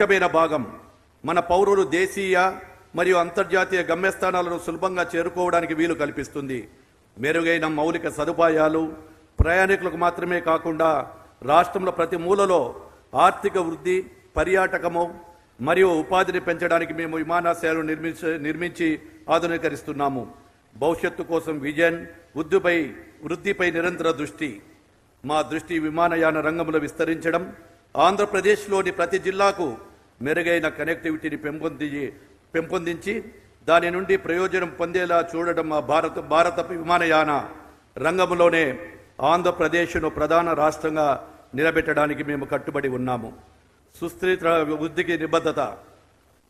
ముఖ్యమైన భాగం. మన పౌరులు దేశీయ మరియు అంతర్జాతీయ గమ్యస్థానాలను సులభంగా చేరుకోవడానికి వీలు కల్పిస్తుంది. మెరుగైన మౌలిక సదుపాయాలు ప్రయాణికులకు మాత్రమే కాకుండా రాష్ట్రంలో ప్రతి మూలలో ఆర్థిక వృద్ధి, పర్యాటకము మరియు ఉపాధిని పెంచడానికి మేము విమానాశ్రయాలు నిర్మించి ఆధునీకరిస్తున్నాము. భవిష్యత్తు కోసం విజన్ వృద్ధిపై నిరంతర దృష్టి. మా దృష్టి విమానయాన రంగంలో విస్తరించడం, ఆంధ్రప్రదేశ్లోని ప్రతి జిల్లాకు మెరుగైన కనెక్టివిటీని పెంపొందించి దాని నుండి ప్రయోజనం పొందేలా చూడడం. మా భారత విమానయాన రంగంలోనే ఆంధ్రప్రదేశ్ను ప్రధాన రాష్ట్రంగా నిలబెట్టడానికి మేము కట్టుబడి ఉన్నాము. సుస్థిర వృద్ధికి నిబద్ధత.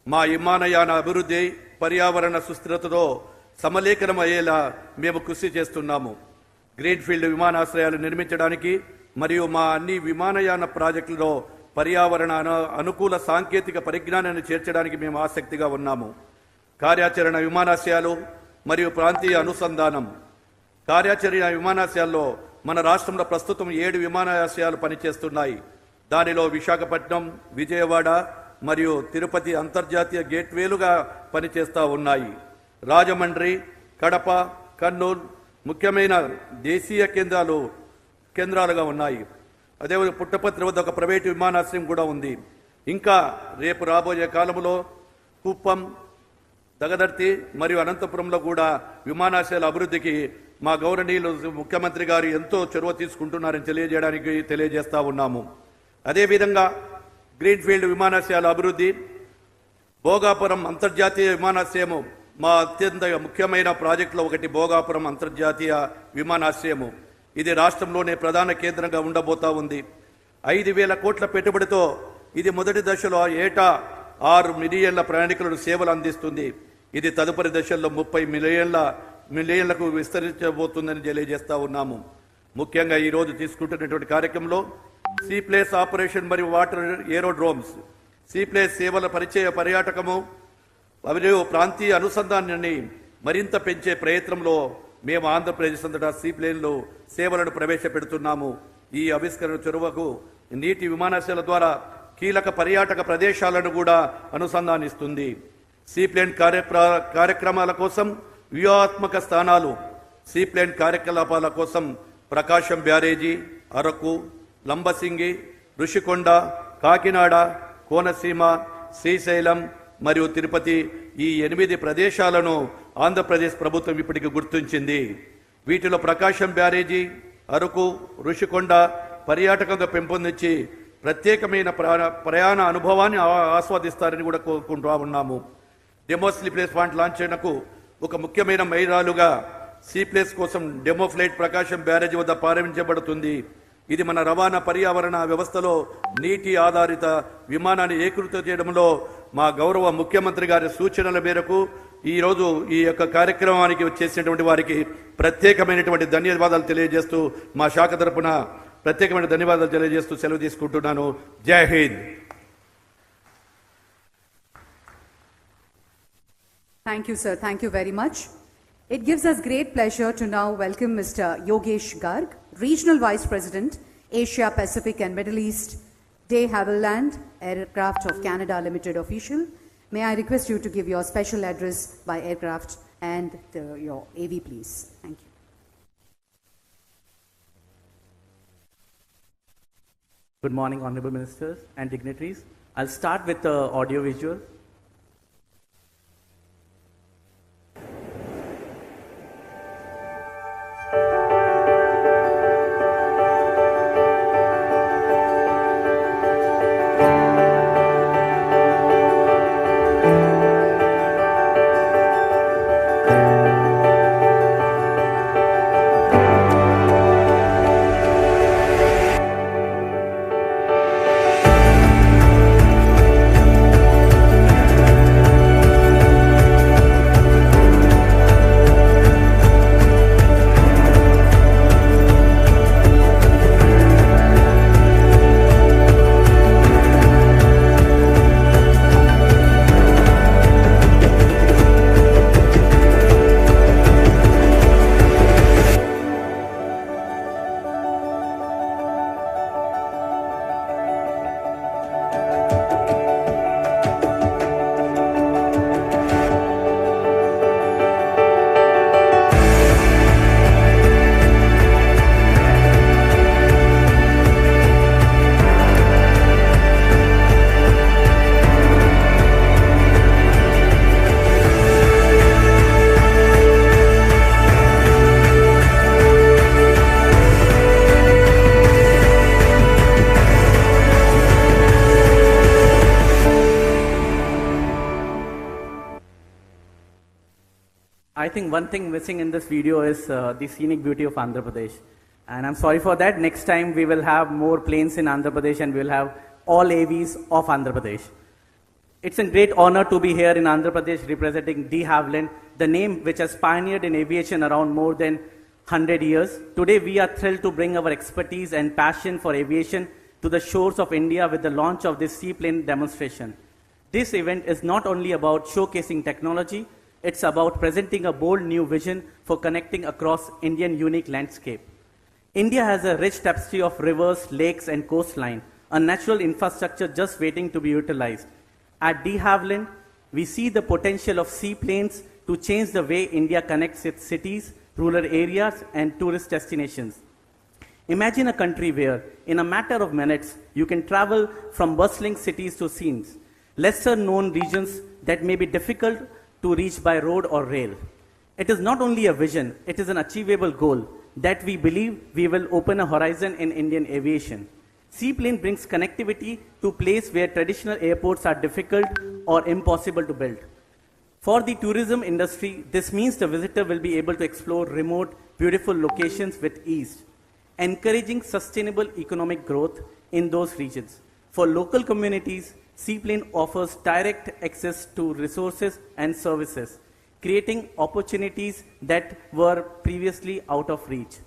మా విమానయాన అభివృద్ధి పర్యావరణ సుస్థిరతతో సమలేఖనం అయ్యేలా మేము కృషి చేస్తున్నాము. గ్రీన్ఫీల్డ్ విమానాశ్రయాలు నిర్మించడానికి మరియు మా అన్ని విమానయాన ప్రాజెక్టులలో పర్యావరణ అనుకూల సాంకేతిక పరిజ్ఞానాన్ని చేర్చడానికి మేము ఆసక్తిగా ఉన్నాము. కార్యాచరణ విమానాశ్రయాలు మరియు ప్రాంతీయ అనుసంధానం. కార్యాచరణ విమానాశ్రయాల్లో మన రాష్ట్రంలో ప్రస్తుతం 7 విమానాశ్రయాలు పనిచేస్తున్నాయి. దానిలో విశాఖపట్నం, విజయవాడ మరియు తిరుపతి అంతర్జాతీయ గేట్వేలుగా పనిచేస్తూ ఉన్నాయి. రాజమండ్రి, కడప, కర్నూలు ముఖ్యమైన దేశీయ కేంద్రాలుగా ఉన్నాయి. అదేవిధంగా పుట్టపర్తి వద్ద ఒక ప్రైవేటు విమానాశ్రయం కూడా ఉంది. ఇంకా రేపు రాబోయే కాలంలో కుప్పం, దగదర్తి మరియు అనంతపురంలో కూడా విమానాశ్రయాల అభివృద్ధికి మా గౌరవనీయులు ముఖ్యమంత్రి గారు ఎంతో చొరవ తీసుకుంటున్నారని తెలియజేస్తా ఉన్నాము. అదేవిధంగా గ్రీన్ఫీల్డ్ విమానాశ్రయాల అభివృద్ధి, భోగాపురం అంతర్జాతీయ విమానాశ్రయము మా అత్యంత ముఖ్యమైన ప్రాజెక్టులో ఒకటి. భోగాపురం అంతర్జాతీయ విమానాశ్రయము ఇది రాష్ట్రంలోనే ప్రధాన కేంద్రంగా ఉండబోతా ఉంది. 5,000 కోట్ల పెట్టుబడితో ఇది మొదటి దశలో ఏటా 6 మిలియన్ల ప్రయాణికులను సేవలు అందిస్తుంది. ఇది తదుపరి దశల్లో 30 మిలియన్లకు విస్తరించబోతుందని తెలియజేస్తా ఉన్నాము. ముఖ్యంగా ఈరోజు తీసుకుంటున్నటువంటి కార్యక్రమంలో సీప్లేస్ ఆపరేషన్ మరియు వాటర్ ఏరోడ్రోమ్స్, సీప్లేస్ సేవల పర్యాటకము మరియు ప్రాంతీయ అనుసంధానాన్ని మరింత పెంచే ప్రయత్నంలో మేము ఆంధ్రప్రదేశ్ అంతటా సీప్లేన్లు సేవలను ప్రవేశపెడుతున్నాము. ఈ ఆవిష్కరణ చొరవకు నీటి విమానాశ్రయాల ద్వారా కీలక పర్యాటక ప్రదేశాలను కూడా అనుసంధానిస్తుంది. సీప్లేన్ కార్యక్రమాల కోసం వ్యూహాత్మక స్థానాలు. సీప్లేన్ కార్యకలాపాల కోసం ప్రకాశం బ్యారేజీ, అరకు, లంబసింగి, ఋషికొండ, కాకినాడ, కోనసీమ, శ్రీశైలం మరియు తిరుపతి ఈ 8 ప్రదేశాలను ఆంధ్రప్రదేశ్ ప్రభుత్వం ఇప్పటికి గుర్తించింది. వీటిలో ప్రకాశం బ్యారేజీ, అరకు, ఋషికొండ పర్యాటకంగా పెంపొందించి ప్రత్యేకమైన ప్రయాణ అనుభవాన్ని ఆస్వాదిస్తారని కూడా కోరుకుంటూ ఉన్నాము. డెమో సీప్లేస్ పాయింట్ లాంఛనకు ఒక ముఖ్యమైన మైలురాలుగా సీప్లేస్ కోసం డెమో ఫ్లైట్ ప్రకాశం బ్యారేజీ వద్ద ప్రారంభించబడుతుంది. ఇది మన రవాణా పర్యావరణ వ్యవస్థలో నీటి ఆధారిత విమానాన్ని ఏకీకృతం చేయడంలో మా గౌరవ ముఖ్యమంత్రి గారి సూచనల మేరకు ఈరోజు ఈ యొక్క కార్యక్రమానికి చేసినటువంటి వారికి ప్రత్యేకమైనటువంటి ధన్యవాదాలు తెలియజేస్తూ, మా శాఖ తరపున ప్రత్యేకమైన ధన్యవాదాలు తెలియజేస్తూ సెలవు తీసుకుంటున్నాను. జై Hind. Thank you, sir. Thank you very much. It gives us great pleasure to now welcome Mr. Yogesh Garg, Regional Vice President, Asia Pacific and Middle East, De Havilland Aircraft of Canada Limited official. May I request you to give your special address by aircraft and your AV, please. Thank you. Good morning, Honorable Ministers and dignitaries. I'll start with the audio visual. I think one thing missing in this video is the scenic beauty of Andhra Pradesh. And I'm sorry for that. Next time we will have more planes in Andhra Pradesh and we will have all AVs of Andhra Pradesh. It's a great honor to be here in Andhra Pradesh representing de Havilland, the name which has pioneered in aviation around more than 100 years. Today we are thrilled to bring our expertise and passion for aviation to the shores of India with the launch of this seaplane demonstration. This event is not only about showcasing technology, it's about presenting a bold new vision for connecting across Indian unique landscape. India has a rich tapestry of rivers, lakes and coastline, a natural infrastructure just waiting to be utilized. At de Havilland, we see the potential of seaplanes to change the way India connects its cities, rural areas, and tourist destinations. Imagine a country where, in a matter of minutes, you can travel from bustling cities to scenes, lesser known regions that may be difficult to reach by road or rail. It is not only a vision, it is an achievable goal that we believe we will open a horizon in Indian aviation. Seaplane brings connectivity to places where traditional airports are difficult or impossible to build. For the tourism industry, this means the visitor will be able to explore remote, beautiful locations with ease, encouraging sustainable economic growth in those regions. For local communities, seaplane offers direct access to resources and services, creating opportunities that were previously out of reach.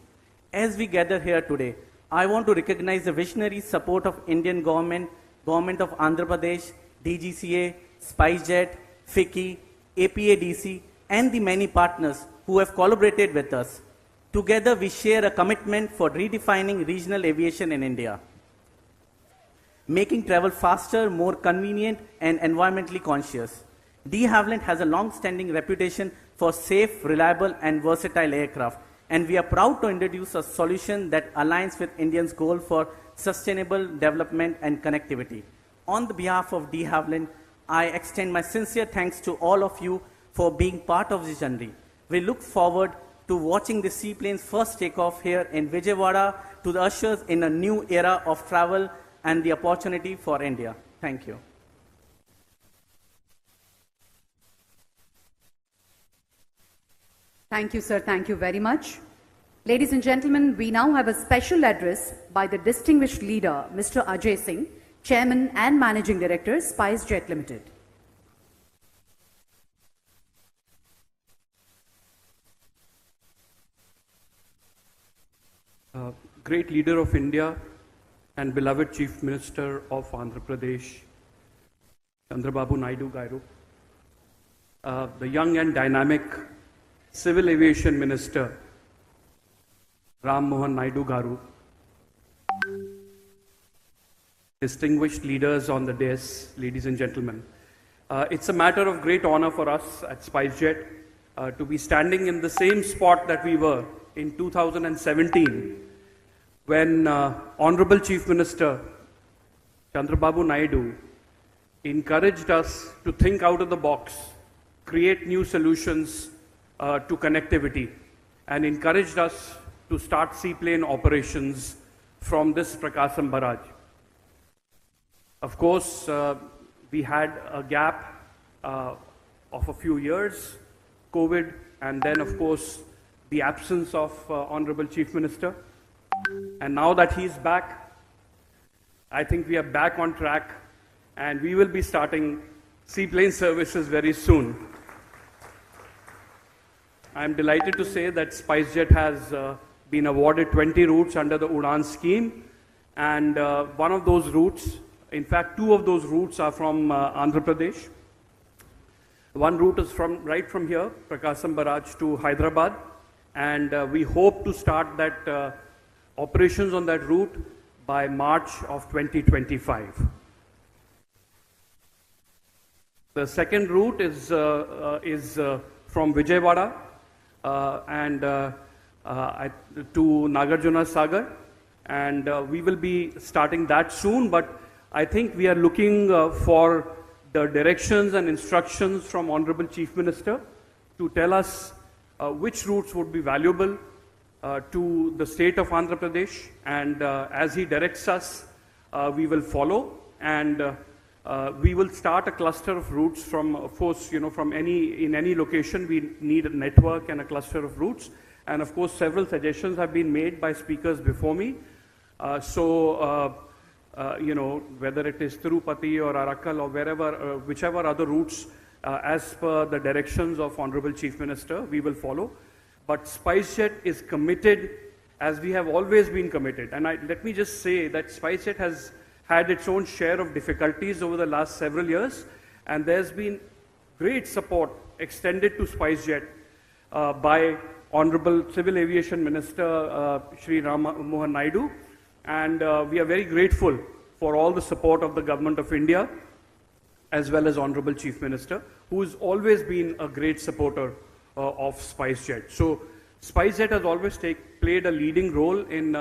As we gather here today, I want to recognize the visionary support of Indian government, Government of Andhra Pradesh, DGCA, SpiceJet, FICCI, APADC, and the many partners who have collaborated with us. Together, we share a commitment for redefining regional aviation in India, making travel faster, more convenient, and environmentally conscious. De Havilland has a long-standing reputation for safe, reliable, and versatile aircraft, and we are proud to introduce a solution that aligns with Indians' goal for sustainable development and connectivity. On the behalf of de Havilland, I extend my sincere thanks to all of you for being part of this journey. We look forward to watching the seaplanes first take off here in Vijayawada to the ushers in a new era of travel and the opportunity for India. Thank you. Thank you, sir. Thank you very much. Ladies and gentlemen, we now have a special address by the distinguished leader, Mr. Ajay Singh, Chairman and Managing Director, SpiceJet Limited. Great leader of India and beloved Chief Minister of Andhra Pradesh, Chandrababu Naidu Garu, the young and dynamic Civil Aviation Minister, Ram Mohan Naidu Garu, distinguished leaders on the dais, ladies and gentlemen. It's a matter of great honor for us at SpiceJet to be standing in the same spot that we were in 2017 when Honorable Chief Minister Chandrababu Naidu encouraged us to think out of the box, create new solutions to connectivity, and encouraged us to start seaplane operations from this Prakasam barrage. Of course, we had a gap of a few years, COVID, and then of course the absence of Honorable Chief Minister. And now that he's back, I think we are back on track and we will be starting seaplane services very soon. I'm delighted to say that SpiceJet has been awarded 20 routes under the UDAN scheme, and one of those routes, in fact, two of those routes are from Andhra Pradesh. One route is right from here, Prakasam Barrage to Hyderabad, and we hope to start that operations on that route by March of 2025. The second route is from Vijayawada and to Nagarjuna Sagar, and we will be starting that soon, but I think we are looking for the directions and instructions from Honorable Chief Minister to tell us which routes would be valuable to the state of Andhra Pradesh, and as he directs us, we will follow, and We will start a cluster of routes from, of course, from in any location, we need a network and a cluster of routes. And of course, several suggestions have been made by speakers before me. Whether it is Tirupati or Arakkal or wherever, whichever other routes, as per the directions of Honorable Chief Minister, we will follow. But SpiceJet is committed, as we have always been committed. And let me just say that SpiceJet has had its own share of difficulties over the last several years, and there's been great support extended to SpiceJet by Honorable Civil Aviation Minister Shri Ram Mohan Naidu, and we are very grateful for all the support of the Government of India, as well as Honorable Chief Minister, who has always been a great supporter of SpiceJet. So SpiceJet has always played a leading role in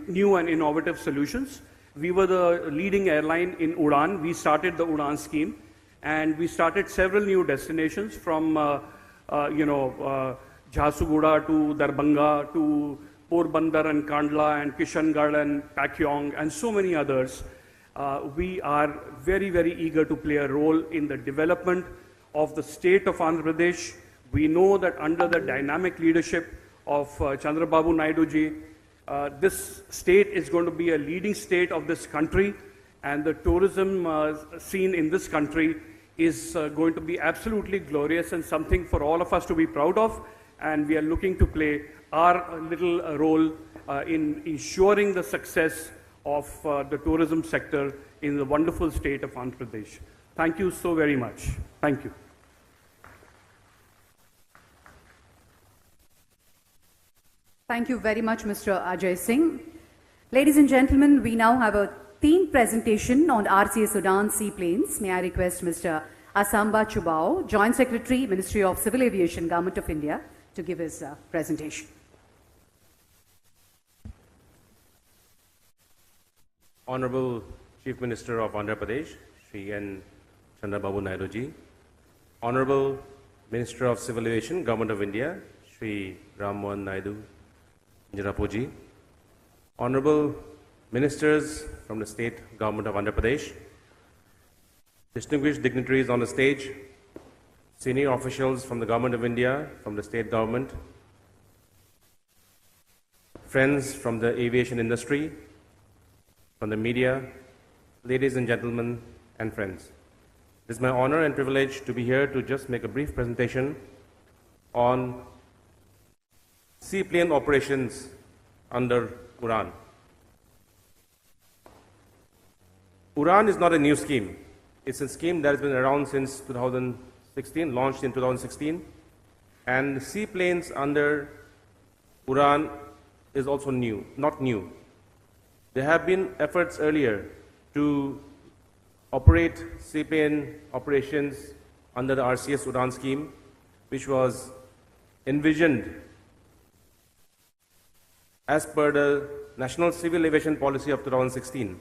new and innovative solutions. We were the leading airline in Udan. We started the Udan scheme, and we started several new destinations from Jharsuguda to Darbhanga to Porbandar and Kandla and Kishangarh and Pakyong and so many others. We are very, very eager to play a role in the development of the state of Andhra Pradesh. We know that under the dynamic leadership of Chandrababu Naidu ji, this state is going to be a leading state of this country, and the tourism scene in this country is going to be absolutely glorious and something for all of us to be proud of, and we are looking to play our little role in ensuring the success of the tourism sector in the wonderful state of Andhra Pradesh. Thank you so very much. Thank you. Thank you very much, Mr. Ajay Singh. Ladies and gentlemen, we now have a themed presentation on RCS Udan seaplanes. May I request Mr. Asamba Chubao, Joint Secretary, Ministry of Civil Aviation, Government of India, to give his presentation. Honorable Chief Minister of Andhra Pradesh, Shri N. Chandrababu Naidu ji, Honorable Minister of Civil Aviation, Government of India, Shri Ram Mohan Naidu ji, Honorable Ministers from the State Government of Andhra Pradesh, distinguished dignitaries on the stage, senior officials from the Government of India, from the State Government, friends from the aviation industry, from the media, ladies and gentlemen, and friends. It is my honor and privilege to be here to just make a brief presentation on seaplane operations under UDAN. UDAN is not a new scheme. It's a scheme that has been around since 2016, launched in 2016. And seaplanes under UDAN is also new, not new. There have been efforts earlier to operate seaplane operations under the RCS Udan scheme, which was envisioned as per the National Civil Aviation Policy of 2016.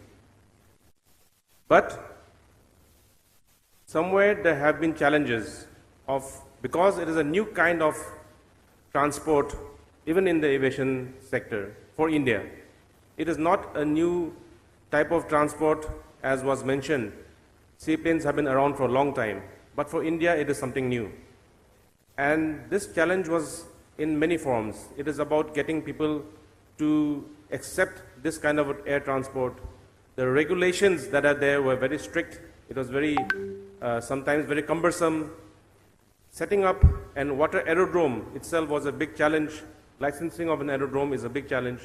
But somewhere there have been challenges because it is a new kind of transport, even in the aviation sector for India. It is not a new type of transport, as was mentioned. Seaplanes have been around for a long time, but for India it is something new. And this challenge was in many forms. It is about getting people to accept this kind of air transport. The regulations that are there were very strict. It was sometimes very cumbersome. Setting up an water aerodrome itself was a big challenge. Licensing of an aerodrome is a big challenge.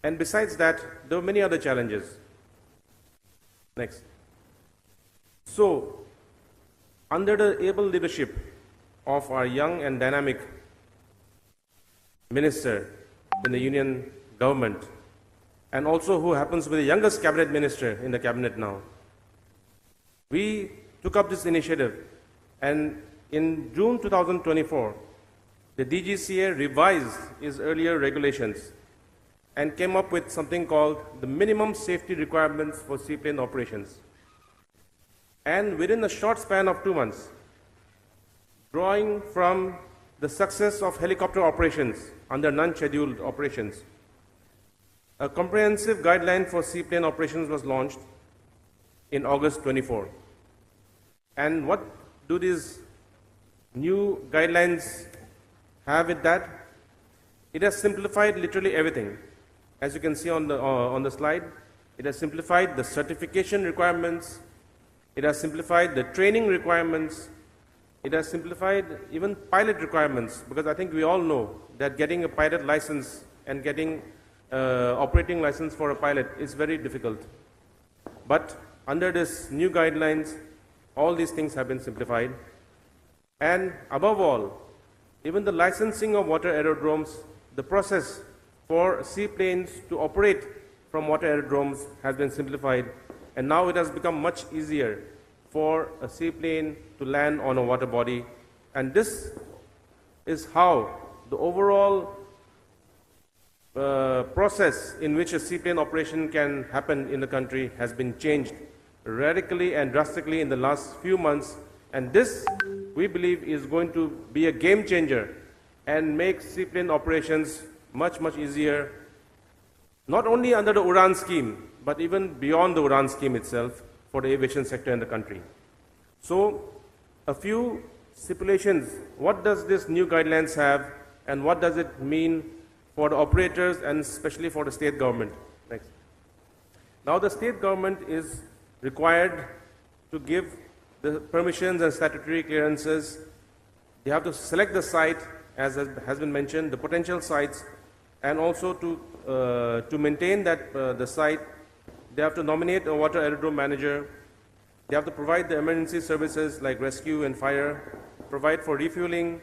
And besides that, there were many other challenges. Next. So, under the able leadership of our young and dynamic minister in the union government, and also who happens to be the youngest cabinet minister in the cabinet now, we took up this initiative, and in June 2024, the DGCA revised its earlier regulations and came up with something called the minimum safety requirements for seaplane operations. And within a short span of 2 months, drawing from the success of helicopter operations under non-scheduled operations, a comprehensive guideline for seaplane operations was launched, in August 24. And what do these new guidelines have with that? It has simplified literally everything. As you can see on the slide, it has simplified the certification requirements, it has simplified the training requirements, it has simplified even pilot requirements, because I think we all know that getting a pilot license and getting operating license for a pilot is very difficult. But under this new guidelines, all these things have been simplified. And above all, even the licensing of water aerodromes, the process for seaplanes to operate from water aerodromes has been simplified. And now it has become much easier for a seaplane to land on a water body. And this is how the overall process in which a seaplane operation can happen in the country has been changed radically and drastically in the last few months. And this, we believe, is going to be a game changer and make seaplane operations much, much easier, not only under the UDAN scheme, but even beyond the UDAN scheme itself for the aviation sector in the country. So, a few stipulations. What does this new guidelines have, and what does it mean for the operators and especially for the state government? Next. Now, the state government is required to give the permissions and statutory clearances. They have to select the site, as has been mentioned, the potential sites, and also to maintain that the site, they have to nominate a water aerodrome manager. They have to provide the emergency services like rescue and fire, provide for refueling,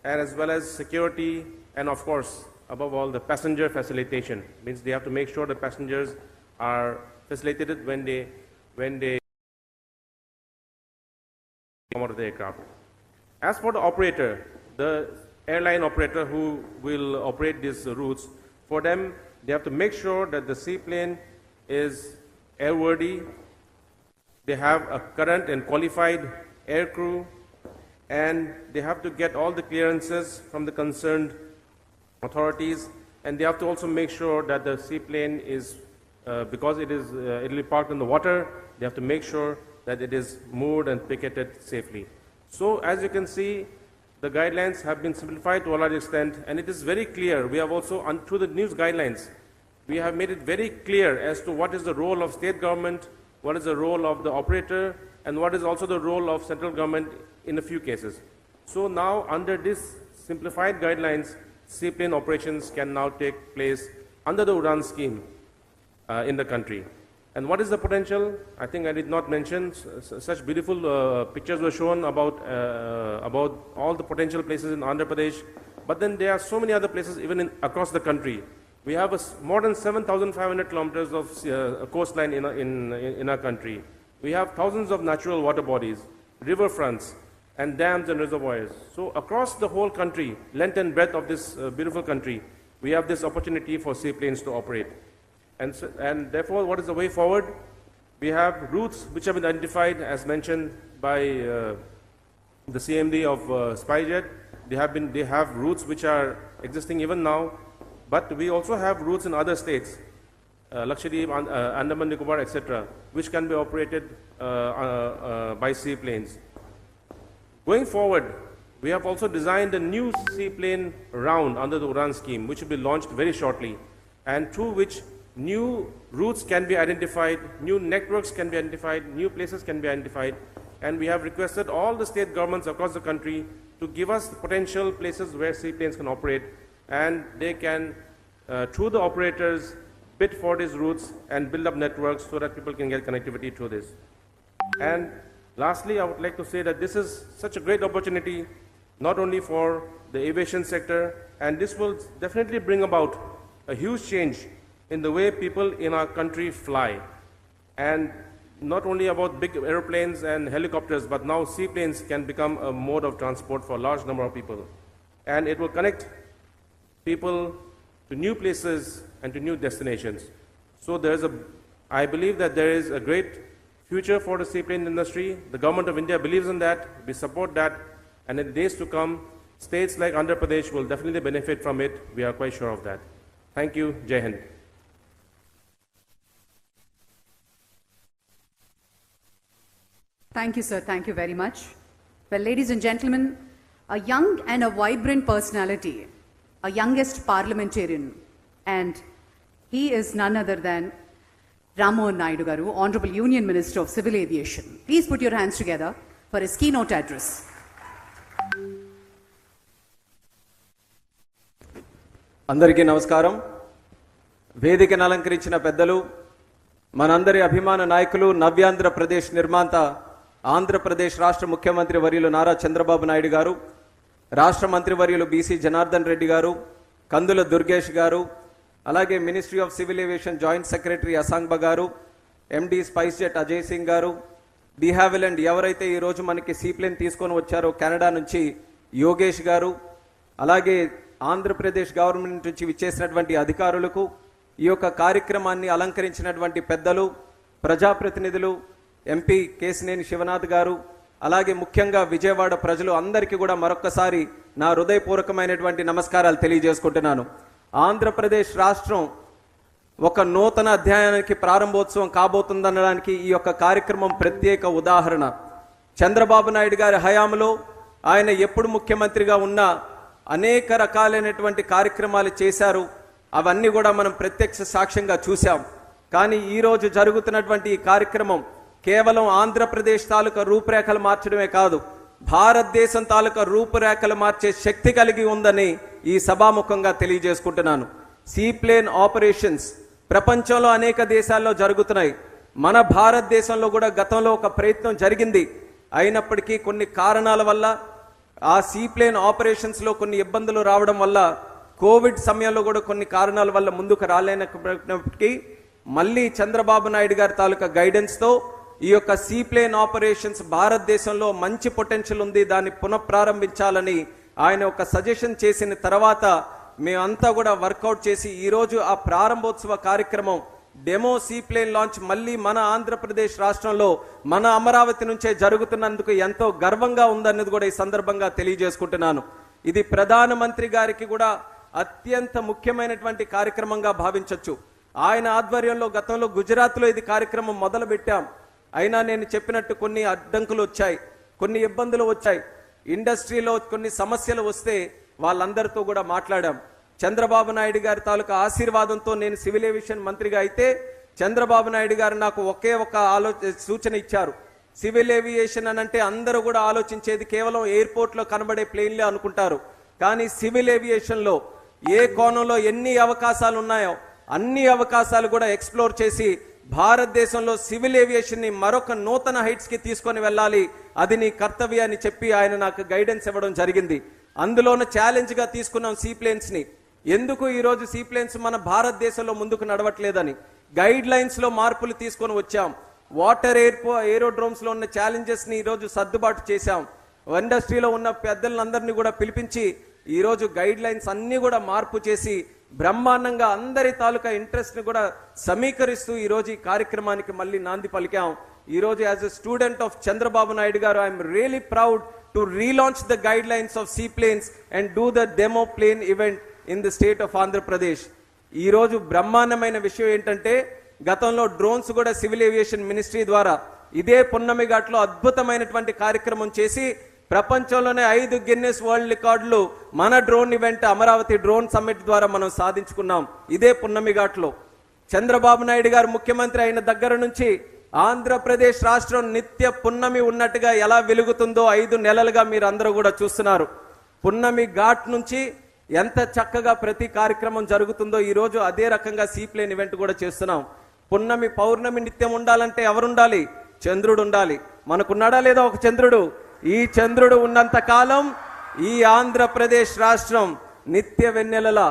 and as well as security, and of course, above all, the passenger facilitation. Means they have to make sure the passengers are facilitated when they come out of the aircraft. As for the operator, the airline operator who will operate these routes, for them, they have to make sure that the seaplane is airworthy, they have a current and qualified air crew, and they have to get all the clearances from the concerned authorities, and they have to also make sure that the seaplane is, because it will be parked in the water, they have to make sure that it is moored and picketed safely. So, as you can see, the guidelines have been simplified to a large extent, and it is very clear. We have also, through the news guidelines, we have made it very clear as to what is the role of state government, what is the role of the operator, and what is also the role of central government in a few cases. So now, under this simplified guidelines, seaplane operations can now take place under the UDAN scheme in the country. And what is the potential? I think I did not mention. Such beautiful pictures were shown about all the potential places in Andhra Pradesh. But then there are so many other places even across the country. We have more than 7,500 kilometers of coastline in our country. We have thousands of natural water bodies, riverfronts, and dams and reservoirs. So across the whole country, length and breadth of this beautiful country, we have this opportunity for seaplanes to operate. And therefore, what is the way forward? We have routes which have been identified, as mentioned by the CMD of SpiceJet. They have routes which are existing even now, but we also have routes in other states, Lakshadweep, Andaman Nicobar, etc., which can be operated by seaplanes. Going forward, we have also designed a new seaplane round under the UDAN scheme, which will be launched very shortly, and through which new routes can be identified, new networks can be identified, new places can be identified, and we have requested all the state governments across the country to give us potential places where seaplanes can operate, and they can, through the operators, bid for these routes and build up networks so that people can get connectivity through this. And lastly, I would like to say that this is such a great opportunity, not only for the aviation sector, and this will definitely bring about a huge change in the way people in our country fly. And not only about big aeroplanes and helicopters, but now seaplanes can become a mode of transport for a large number of people. And it will connect people to new places and to new destinations. So I believe that there is a great future for the seaplane industry. The government of India believes in that. We support that. And in the days to come, states like Andhra Pradesh will definitely benefit from it. We are quite sure of that. Thank you. Jai Hind. Thank you, sir. Thank you very much. Well, ladies and gentlemen, a young and a vibrant personality, a youngest parliamentarian, and he is none other than Rammohan Naidu Garu, Honorable Union Minister of Civil Aviation. Please put your hands together for his keynote address. అందరికీ నమస్కారం. వేదికను అలంకరించిన పెద్దలు, మనందరి అభిమాన నాయకులు, నవ్యాంధ్రప్రదేశ్ నిర్మాత, ఆంధ్రప్రదేశ్ రాష్ట్ర ముఖ్యమంత్రి వర్యులు నారా చంద్రబాబు నాయుడు గారు, రాష్ట్ర మంత్రి వర్యులు బీసీ జనార్దన్ రెడ్డి గారు, కందుల దుర్గేష్ గారు, అలాగే ministry of civil aviation joint secretary Asangba గారు, MD SpiceJet Ajay Singh గారు, డి హ్యావిలాండ్ ఎవరైతే ఈరోజు మనకి సీప్లేన్ తీసుకొని వచ్చారో కెనడా నుంచి యోగేష్ గారు, అలాగే ఆంధ్రప్రదేశ్ గవర్నమెంట్ నుంచి విచ్చేసినటువంటి అధికారులకు, ఈ యొక్క కార్యక్రమాన్ని అలంకరించినటువంటి పెద్దలు, ప్రజాప్రతినిధులు, ఎంపీ కేసినేని శివనాథ్ గారు, అలాగే ముఖ్యంగా విజయవాడ ప్రజలు అందరికీ కూడా మరొక్కసారి నా హృదయపూర్వకమైనటువంటి నమస్కారాలు తెలియజేసుకుంటున్నాను. ఆంధ్రప్రదేశ్ రాష్ట్రం ఒక నూతన అధ్యాయానికి ప్రారంభోత్సవం కాబోతుందనడానికి ఈ యొక్క కార్యక్రమం ప్రత్యేక ఉదాహరణ. చంద్రబాబు నాయుడు గారి హయాంలో ఆయన ఎప్పుడు ముఖ్యమంత్రిగా ఉన్నా అనేక రకాలైనటువంటి కార్యక్రమాలు చేశారు. అవన్నీ కూడా మనం ప్రత్యక్ష సాక్ష్యంగా చూశాం. కానీ ఈరోజు జరుగుతున్నటువంటి ఈ కార్యక్రమం కేవలం ఆంధ్రప్రదేశ్ తాలూకా రూపురేఖలు మార్చడమే కాదు, భారతదేశం తాలూకా రూపురేఖలు మార్చే శక్తి కలిగి ఉందని ఈ సభాముఖంగా తెలియజేసుకుంటున్నాను. సీప్లేన్ ఆపరేషన్స్ ప్రపంచంలో అనేక దేశాల్లో జరుగుతున్నాయి. మన భారతదేశంలో కూడా గతంలో ఒక ప్రయత్నం జరిగింది. అయినప్పటికీ కొన్ని కారణాల వల్ల ఆ సీప్లేన్ ఆపరేషన్స్లో కొన్ని ఇబ్బందులు రావడం వల్ల, కోవిడ్ సమయంలో కూడా కొన్ని కారణాల వల్ల ముందుకు రాలేనప్పటికీ మళ్ళీ చంద్రబాబు నాయుడు గారి తాలూకా గైడెన్స్తో ఈ యొక్క సీప్లేన్ ఆపరేషన్స్ భారతదేశంలో మంచి పొటెన్షియల్ ఉంది, దాన్ని పునఃప్రారంభించాలని ఆయన ఒక సజెషన్ చేసిన తర్వాత మేమంతా కూడా వర్కౌట్ చేసి ఈరోజు ఆ ప్రారంభోత్సవ కార్యక్రమం డెమో సీప్లేన్ లాంచ్ మళ్ళీ మన ఆంధ్రప్రదేశ్ రాష్ట్రంలో మన అమరావతి నుంచే జరుగుతున్నందుకు ఎంతో గర్వంగా ఉందన్నది కూడా ఈ సందర్భంగా తెలియజేసుకుంటున్నాను. ఇది ప్రధానమంత్రి గారికి కూడా అత్యంత ముఖ్యమైనటువంటి కార్యక్రమంగా భావించవచ్చు. ఆయన ఆధ్వర్యంలో గతంలో గుజరాత్లో ఇది కార్యక్రమం మొదలు పెట్టాం. అయినా నేను చెప్పినట్టు కొన్ని అడ్డంకులు వచ్చాయి, కొన్ని ఇబ్బందులు వచ్చాయి. ఇండస్ట్రీలో కొన్ని సమస్యలు వస్తే వాళ్ళందరితో కూడా మాట్లాడాం. చంద్రబాబు నాయుడు గారి తాలూకా ఆశీర్వాదంతో నేను సివిల్ ఏవియేషన్ మంత్రిగా అయితే చంద్రబాబు నాయుడు గారు నాకు ఒకే ఒక సూచన ఇచ్చారు. సివిల్ ఏవియేషన్ అనంటే అందరూ కూడా ఆలోచించేది కేవలం ఎయిర్పోర్ట్లో కనబడే ప్లేన్లే అనుకుంటారు. కానీ సివిల్ ఏవియేషన్లో ఏ కోణంలో ఎన్ని అవకాశాలు ఉన్నాయో అన్ని అవకాశాలు కూడా ఎక్స్ప్లోర్ చేసి భారతదేశంలో సివిల్ ఏవియేషన్ ని మరొక నూతన హైట్స్ కి తీసుకొని వెళ్ళాలి, అది నీ కర్తవ్యాన్ని చెప్పి ఆయన నాకు గైడెన్స్ ఇవ్వడం జరిగింది. అందులోనూ ఛాలెంజ్ గా తీసుకున్నాం సీప్లేన్స్ ని. ఎందుకు ఈరోజు సీప్లేన్స్ మన భారతదేశంలో ముందుకు నడవట్లేదని గైడ్ లైన్స్ లో మార్పులు తీసుకొని వచ్చాం. వాటర్ ఏరోడ్రోమ్స్ లో ఉన్న ఛాలెంజెస్ ని ఈరోజు సర్దుబాటు చేశాం. ఇండస్ట్రీలో ఉన్న పెద్దలందరినీ కూడా పిలిపించి ఈరోజు గైడ్ లైన్స్ అన్ని కూడా మార్పు చేసి బ్రహ్మాండంగా అందరి తాలూకా ఇంట్రెస్ట్ ని కూడా సమీకరిస్తూ ఈరోజు ఈ కార్యక్రమానికి మళ్ళీ నాంది పలికాం. ఈరోజు as a student of Chandrababu Naidu గారు I'm really proud to relaunch the guidelines of seaplanes and do the demo plane event in the state of Andhra Pradesh. ఈరోజు బ్రహ్మాండమైన విషయం ఏంటంటే గతంలో డ్రోన్స్ కూడా సివిల్ ఏవియేషన్ మినిస్ట్రీ ద్వారా ఇదే పున్నమి ఘాట్లో అద్భుతమైనటువంటి కార్యక్రమం చేసి ప్రపంచంలోనే 5 గిన్నెస్ వరల్డ్ రికార్డులు మన drone event Amaravati drone summit ద్వారా మనం సాధించుకున్నాం ఇదే పున్నమి ఘాట్లో. చంద్రబాబు నాయుడు గారు ముఖ్యమంత్రి అయిన దగ్గర నుంచి ఆంధ్రప్రదేశ్ రాష్ట్రం నిత్య పున్నమి ఉన్నట్టుగా ఎలా వెలుగుతుందో 5 నెలలుగా మీరు అందరూ కూడా చూస్తున్నారు. పున్నమి ఘాట్ నుంచి ఎంత చక్కగా ప్రతి కార్యక్రమం జరుగుతుందో ఈరోజు అదే రకంగా సీప్లేన్ ఈవెంట్ కూడా చేస్తున్నాం. పున్నమి పౌర్ణమి నిత్యం ఉండాలంటే ఎవరుండాలి? చంద్రుడు ఉండాలి. మనకున్నాడా లేదా ఒక చంద్రుడు? ఈ చంద్రుడు ఉన్నంత కాలం ఈ ఆంధ్రప్రదేశ్ రాష్ట్రం నిత్య వెన్నెలలా,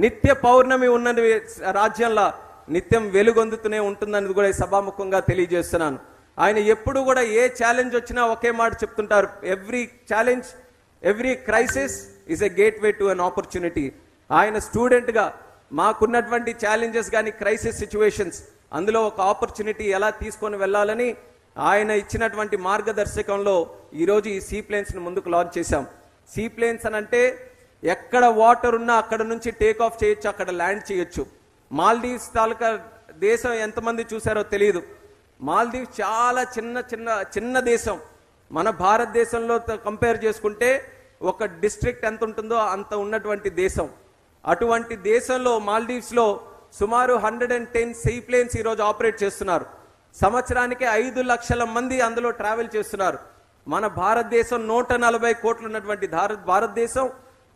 నిత్య పౌర్ణమి ఉన్న రాజ్యంలా నిత్యం వెలుగొందుతూనే ఉంటుందని కూడా ఈ సభాముఖంగా తెలియజేస్తున్నాను. ఆయన ఎప్పుడు కూడా ఏ ఛాలెంజ్ వచ్చినా ఒకే మాట చెప్తుంటారు, every challenge, every crisis is a gateway to an opportunity. ఆయన స్టూడెంట్గా మాకున్నటువంటి ఛాలెంజెస్ కానీ క్రైసిస్ సిచ్యువేషన్స్, అందులో ఒక ఆపర్చునిటీ ఎలా తీసుకొని వెళ్ళాలని ఆయన ఇచ్చినటువంటి మార్గదర్శకంలో ఈరోజు ఈ సీప్లేన్స్ని ముందుకు లాంచ్ చేశాం. సీప్లేన్స్ అని అంటే ఎక్కడ వాటర్ ఉన్నా అక్కడ నుంచి టేక్ ఆఫ్ చేయొచ్చు, అక్కడ ల్యాండ్ చేయొచ్చు. మాల్దీవ్స్ తాలూకా దేశం ఎంతమంది చూసారో తెలియదు. మాల్దీవ్స్ చాలా చిన్న దేశం. మన భారతదేశంలో కంపేర్ చేసుకుంటే ఒక డిస్ట్రిక్ట్ ఎంత ఉంటుందో అంత ఉన్నటువంటి దేశం. అటువంటి దేశంలో మాల్దీవ్స్లో సుమారు 110 సీప్లేన్స్ ఈరోజు ఆపరేట్ చేస్తున్నారు. సంవత్సరానికి 5 లక్షల మంది అందులో ట్రావెల్ చేస్తున్నారు. మన భారతదేశం 140 కోట్లు ఉన్నటువంటి భారతదేశం,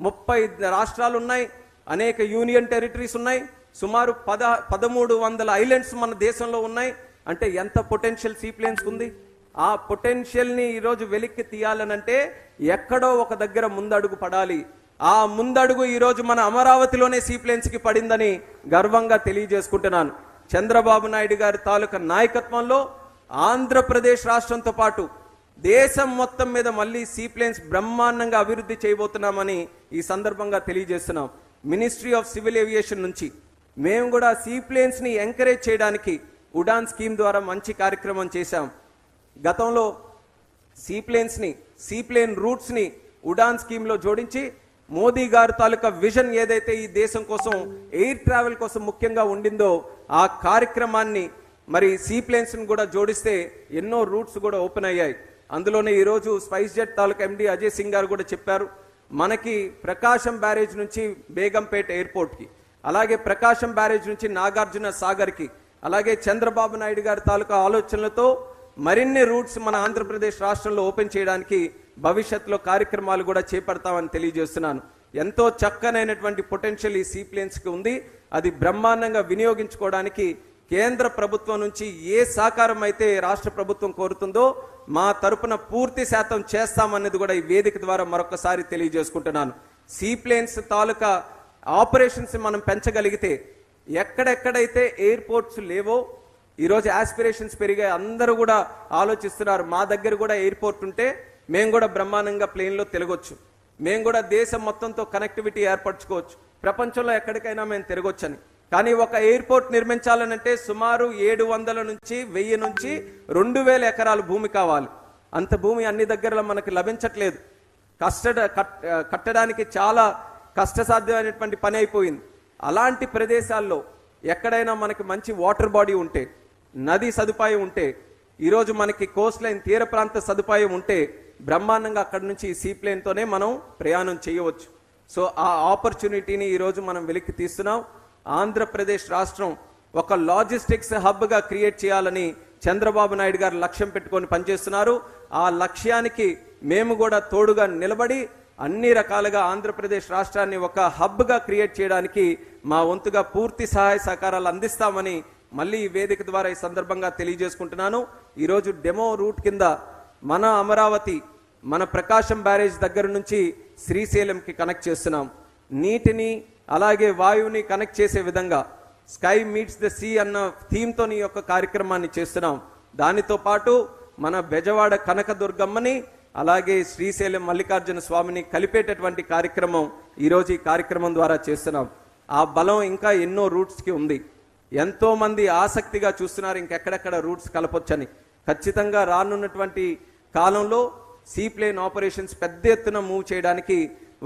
30 రాష్ట్రాలు ఉన్నాయి, అనేక యూనియన్ టెరిటరీస్ ఉన్నాయి, సుమారు 1300 ఐలాండ్స్ మన దేశంలో ఉన్నాయి. అంటే ఎంత పొటెన్షియల్ సీప్లేన్స్ ఉంది. ఆ పొటెన్షియల్ని ఈరోజు వెలిక్కి తీయాలనంటే ఎక్కడో ఒక దగ్గర ముందడుగు పడాలి. ఆ ముందడుగు ఈరోజు మన అమరావతిలోనే సీప్లేన్స్కి పడిందని గర్వంగా తెలియజేసుకుంటున్నాను. చంద్రబాబు నాయుడు గారి తాలూకా నాయకత్వంలో ఆంధ్రప్రదేశ్ రాష్ట్రంతో పాటు దేశం మొత్తం మీద మళ్ళీ సీప్లేన్స్ బ్రహ్మాండంగా అభివృద్ధి చేయబోతున్నామని ఈ సందర్భంగా తెలియజేస్తున్నాం. మినిస్ట్రీ ఆఫ్ సివిల్ ఏవియేషన్ నుంచి మేము కూడా సీప్లేన్స్ని ఎంకరేజ్ చేయడానికి ఉడాన్ స్కీమ్ ద్వారా మంచి కార్యక్రమం చేశాం. గతంలో సీప్లేన్ రూట్స్ని ఉడాన్ స్కీమ్లో జోడించి మోదీ గారి తాలూకా విజన్ ఏదైతే ఈ దేశం కోసం ఎయిర్ ట్రావెల్ కోసం ముఖ్యంగా ఉండిందో ఆ కార్యక్రమాన్ని మరి సీప్లేన్స్ని కూడా జోడిస్తే ఎన్నో రూట్స్ కూడా ఓపెన్ అయ్యాయి. అందులోనే ఈరోజు స్పైస్ జెట్ తాలూకా ఎండి అజయ్ సింగ్ గారు కూడా చెప్పారు, మనకి ప్రకాశం బ్యారేజ్ నుంచి బేగంపేట ఎయిర్పోర్ట్కి, అలాగే ప్రకాశం బ్యారేజ్ నుంచి నాగార్జున సాగర్కి, అలాగే చంద్రబాబు నాయుడు గారి తాలూకా ఆలోచనలతో మరిన్ని రూట్స్ మన ఆంధ్రప్రదేశ్ రాష్ట్రంలో ఓపెన్ చేయడానికి భవిష్యత్తులో కార్యక్రమాలు కూడా చేపడతామని తెలియజేస్తున్నాను. ఎంతో చక్కనైనటువంటి పొటెన్షియల్ ఈ సీప్లేన్స్కి ఉంది. అది బ్రహ్మాండంగా వినియోగించుకోవడానికి కేంద్ర ప్రభుత్వం నుంచి ఏ సహకారం అయితే రాష్ట్ర ప్రభుత్వం కోరుతుందో మా తరపున పూర్తి శాతం చేస్తామన్నది కూడా ఈ వేదిక ద్వారా మరొకసారి తెలియజేసుకుంటున్నాను. సీప్లేన్స్ తాలూకా ఆపరేషన్స్ మనం పెంచగలిగితే, ఎక్కడెక్కడైతే ఎయిర్పోర్ట్స్ లేవో ఈరోజు ఆస్పిరేషన్స్ పెరిగాయి, అందరూ కూడా ఆలోచిస్తున్నారు మా దగ్గర కూడా ఎయిర్పోర్ట్ ఉంటే మేము కూడా బ్రహ్మాండంగా ప్లేన్లో తిరగొచ్చు, మేము కూడా దేశం మొత్తంతో కనెక్టివిటీ ఏర్పరచుకోవచ్చు, ప్రపంచంలో ఎక్కడికైనా మేము తిరగొచ్చని. కానీ ఒక ఎయిర్పోర్ట్ నిర్మించాలనంటే సుమారు 700 నుంచి 1000 నుంచి 2000 ఎకరాల భూమి కావాలి. అంత భూమి అన్ని దగ్గరలో మనకి లభించట్లేదు. కట్టడానికి చాలా కష్టసాధ్యమైనటువంటి పని అయిపోయింది. అలాంటి ప్రదేశాల్లో ఎక్కడైనా మనకి మంచి వాటర్ బాడీ ఉంటే, నది సదుపాయం ఉంటే, ఈరోజు మనకి కోస్ట్ లైన్ తీర ప్రాంత సదుపాయం ఉంటే బ్రహ్మాండంగా అక్కడి నుంచి సీప్లేన్తోనే మనం ప్రయాణం చేయవచ్చు. సో ఆ ఆపర్చునిటీని ఈరోజు మనం వెలికి తీస్తున్నాం. ఆంధ్రప్రదేశ్ రాష్ట్రం ఒక లాజిస్టిక్స్ హబ్గా క్రియేట్ చేయాలని చంద్రబాబు నాయుడు గారు లక్ష్యం పెట్టుకొని పనిచేస్తున్నారు. ఆ లక్ష్యానికి మేము కూడా తోడుగా నిలబడి అన్ని రకాలుగా ఆంధ్రప్రదేశ్ రాష్ట్రాన్ని ఒక హబ్గా క్రియేట్ చేయడానికి మా వంతుగా పూర్తి సహాయ సహకారాలు అందిస్తామని మళ్ళీ ఈ వేదిక ద్వారా ఈ సందర్భంగా తెలియజేసుకుంటున్నాను. ఈరోజు డెమో రూట్ కింద మన అమరావతి, మన ప్రకాశం బ్యారేజ్ దగ్గర నుంచి శ్రీశైలంకి కనెక్ట్ చేస్తున్నాం. నీటిని అలాగే వాయువుని కనెక్ట్ చేసే విధంగా స్కై మీట్స్ ద సీ అన్న థీమ్తో ఈ యొక్క కార్యక్రమాన్ని చేస్తున్నాం. దానితో పాటు మన బెజవాడ కనకదుర్గమ్మని అలాగే శ్రీశైలం మల్లికార్జున స్వామిని కలిపేటటువంటి కార్యక్రమం ఈరోజు ఈ కార్యక్రమం ద్వారా చేస్తున్నాం. ఆ బలం ఇంకా ఎన్నో రూట్స్కి ఉంది. ఎంతో మంది ఆసక్తిగా చూస్తున్నారు ఇంకెక్కడెక్కడ రూట్స్ కలపొచ్చని. ఖచ్చితంగా రానున్నటువంటి కాలంలో సీప్లేన్ ఆపరేషన్స్ పెద్ద ఎత్తున మూవ్ చేయడానికి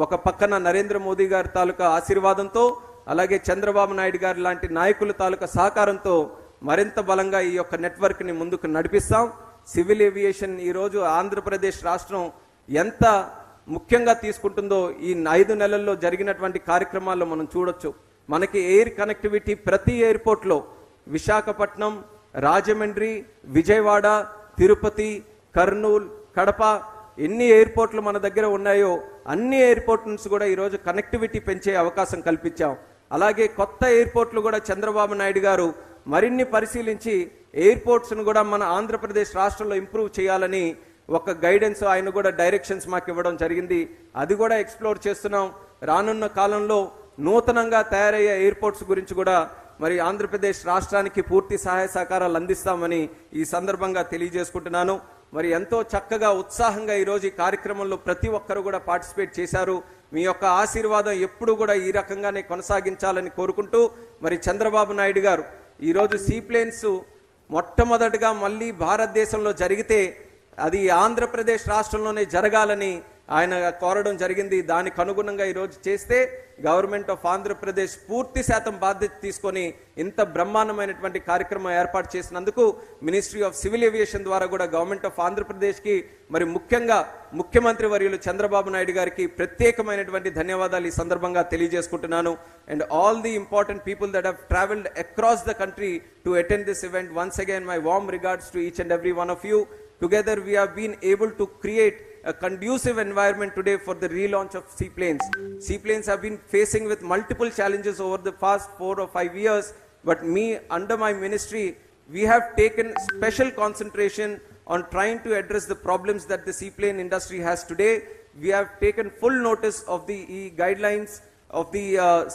ఒక పక్కన నరేంద్ర మోదీ గారి తాలూకా ఆశీర్వాదంతో, అలాగే చంద్రబాబు నాయుడు గారి లాంటి నాయకుల తాలూకా సహకారంతో మరింత బలంగా ఈ యొక్క నెట్వర్క్ని ముందుకు నడిపిస్తాం. సివిల్ ఏవియేషన్ ఈరోజు ఆంధ్రప్రదేశ్ రాష్ట్రం ఎంత ముఖ్యంగా తీసుకుంటుందో ఈ 5 నెలల్లో జరిగినటువంటి కార్యక్రమాల్లో మనం చూడొచ్చు. మనకి ఎయిర్ కనెక్టివిటీ ప్రతి ఎయిర్పోర్ట్లో విశాఖపట్నం, రాజమండ్రి, విజయవాడ, తిరుపతి, కర్నూలు, కడప ఎన్ని ఎయిర్పోర్ట్లు మన దగ్గర ఉన్నాయో అన్ని ఎయిర్పోర్ట్ నుంచి కూడా ఈరోజు కనెక్టివిటీ పెంచే అవకాశం కల్పించాం. అలాగే కొత్త ఎయిర్పోర్ట్లు కూడా చంద్రబాబు నాయుడు గారు మరిన్ని పరిశీలించి ఎయిర్పోర్ట్స్ను కూడా మన ఆంధ్రప్రదేశ్ రాష్ట్రంలో ఇంప్రూవ్ చేయాలని ఒక గైడెన్స్, ఆయన కూడా డైరెక్షన్స్ మాకు ఇవ్వడం జరిగింది. అది కూడా ఎక్స్ప్లోర్ చేస్తున్నాం. రానున్న కాలంలో నూతనంగా తయారయ్యే ఎయిర్పోర్ట్స్ గురించి కూడా మరి ఆంధ్రప్రదేశ్ రాష్ట్రానికి పూర్తి సహాయ సహకారాలు అందిస్తామని ఈ సందర్భంగా తెలియజేసుకుంటున్నాను. మరి ఎంతో చక్కగా ఉత్సాహంగా ఈరోజు ఈ కార్యక్రమంలో ప్రతి ఒక్కరు కూడా పార్టిసిపేట్ చేశారు. మీ యొక్క ఆశీర్వాదం ఎప్పుడు కూడా ఈ రకంగానే కొనసాగించాలని కోరుకుంటూ, మరి చంద్రబాబు నాయుడు గారు ఈరోజు సీప్లేన్స్ మొట్టమొదటిగా మళ్ళీ భారతదేశంలో జరిగితే అది ఆంధ్రప్రదేశ్ రాష్ట్రంలోనే జరగాలని ఆయన కోరడం జరిగింది. దానికి అనుగుణంగా ఈరోజు చేస్తే గవర్నమెంట్ ఆఫ్ ఆంధ్రప్రదేశ్ పూర్తి శాతం బాధ్యత తీసుకొని ఇంత బ్రహ్మాండమైనటువంటి కార్యక్రమం ఏర్పాటు చేసినందుకు మినిస్ట్రీ ఆఫ్ సివిల్ ఏవియేషన్ ద్వారా కూడా గవర్నమెంట్ ఆఫ్ ఆంధ్రప్రదేశ్కి మరి ముఖ్యంగా ముఖ్యమంత్రి వర్యులు చంద్రబాబు నాయుడు గారికి ప్రత్యేకమైనటువంటి ధన్యవాదాలు ఈ సందర్భంగా తెలియజేసుకుంటున్నాను. And all the important people that have traveled across the country to attend this event, once again my warm regards to each and every one of you. Together we have been able to create a conducive environment today for the relaunch of seaplanes. Seaplanes have been facing with multiple challenges over the past 4 or 5 years, but under my ministry, we have taken special concentration on trying to address the problems that the seaplane industry has today. We have taken full notice of the guidelines, of the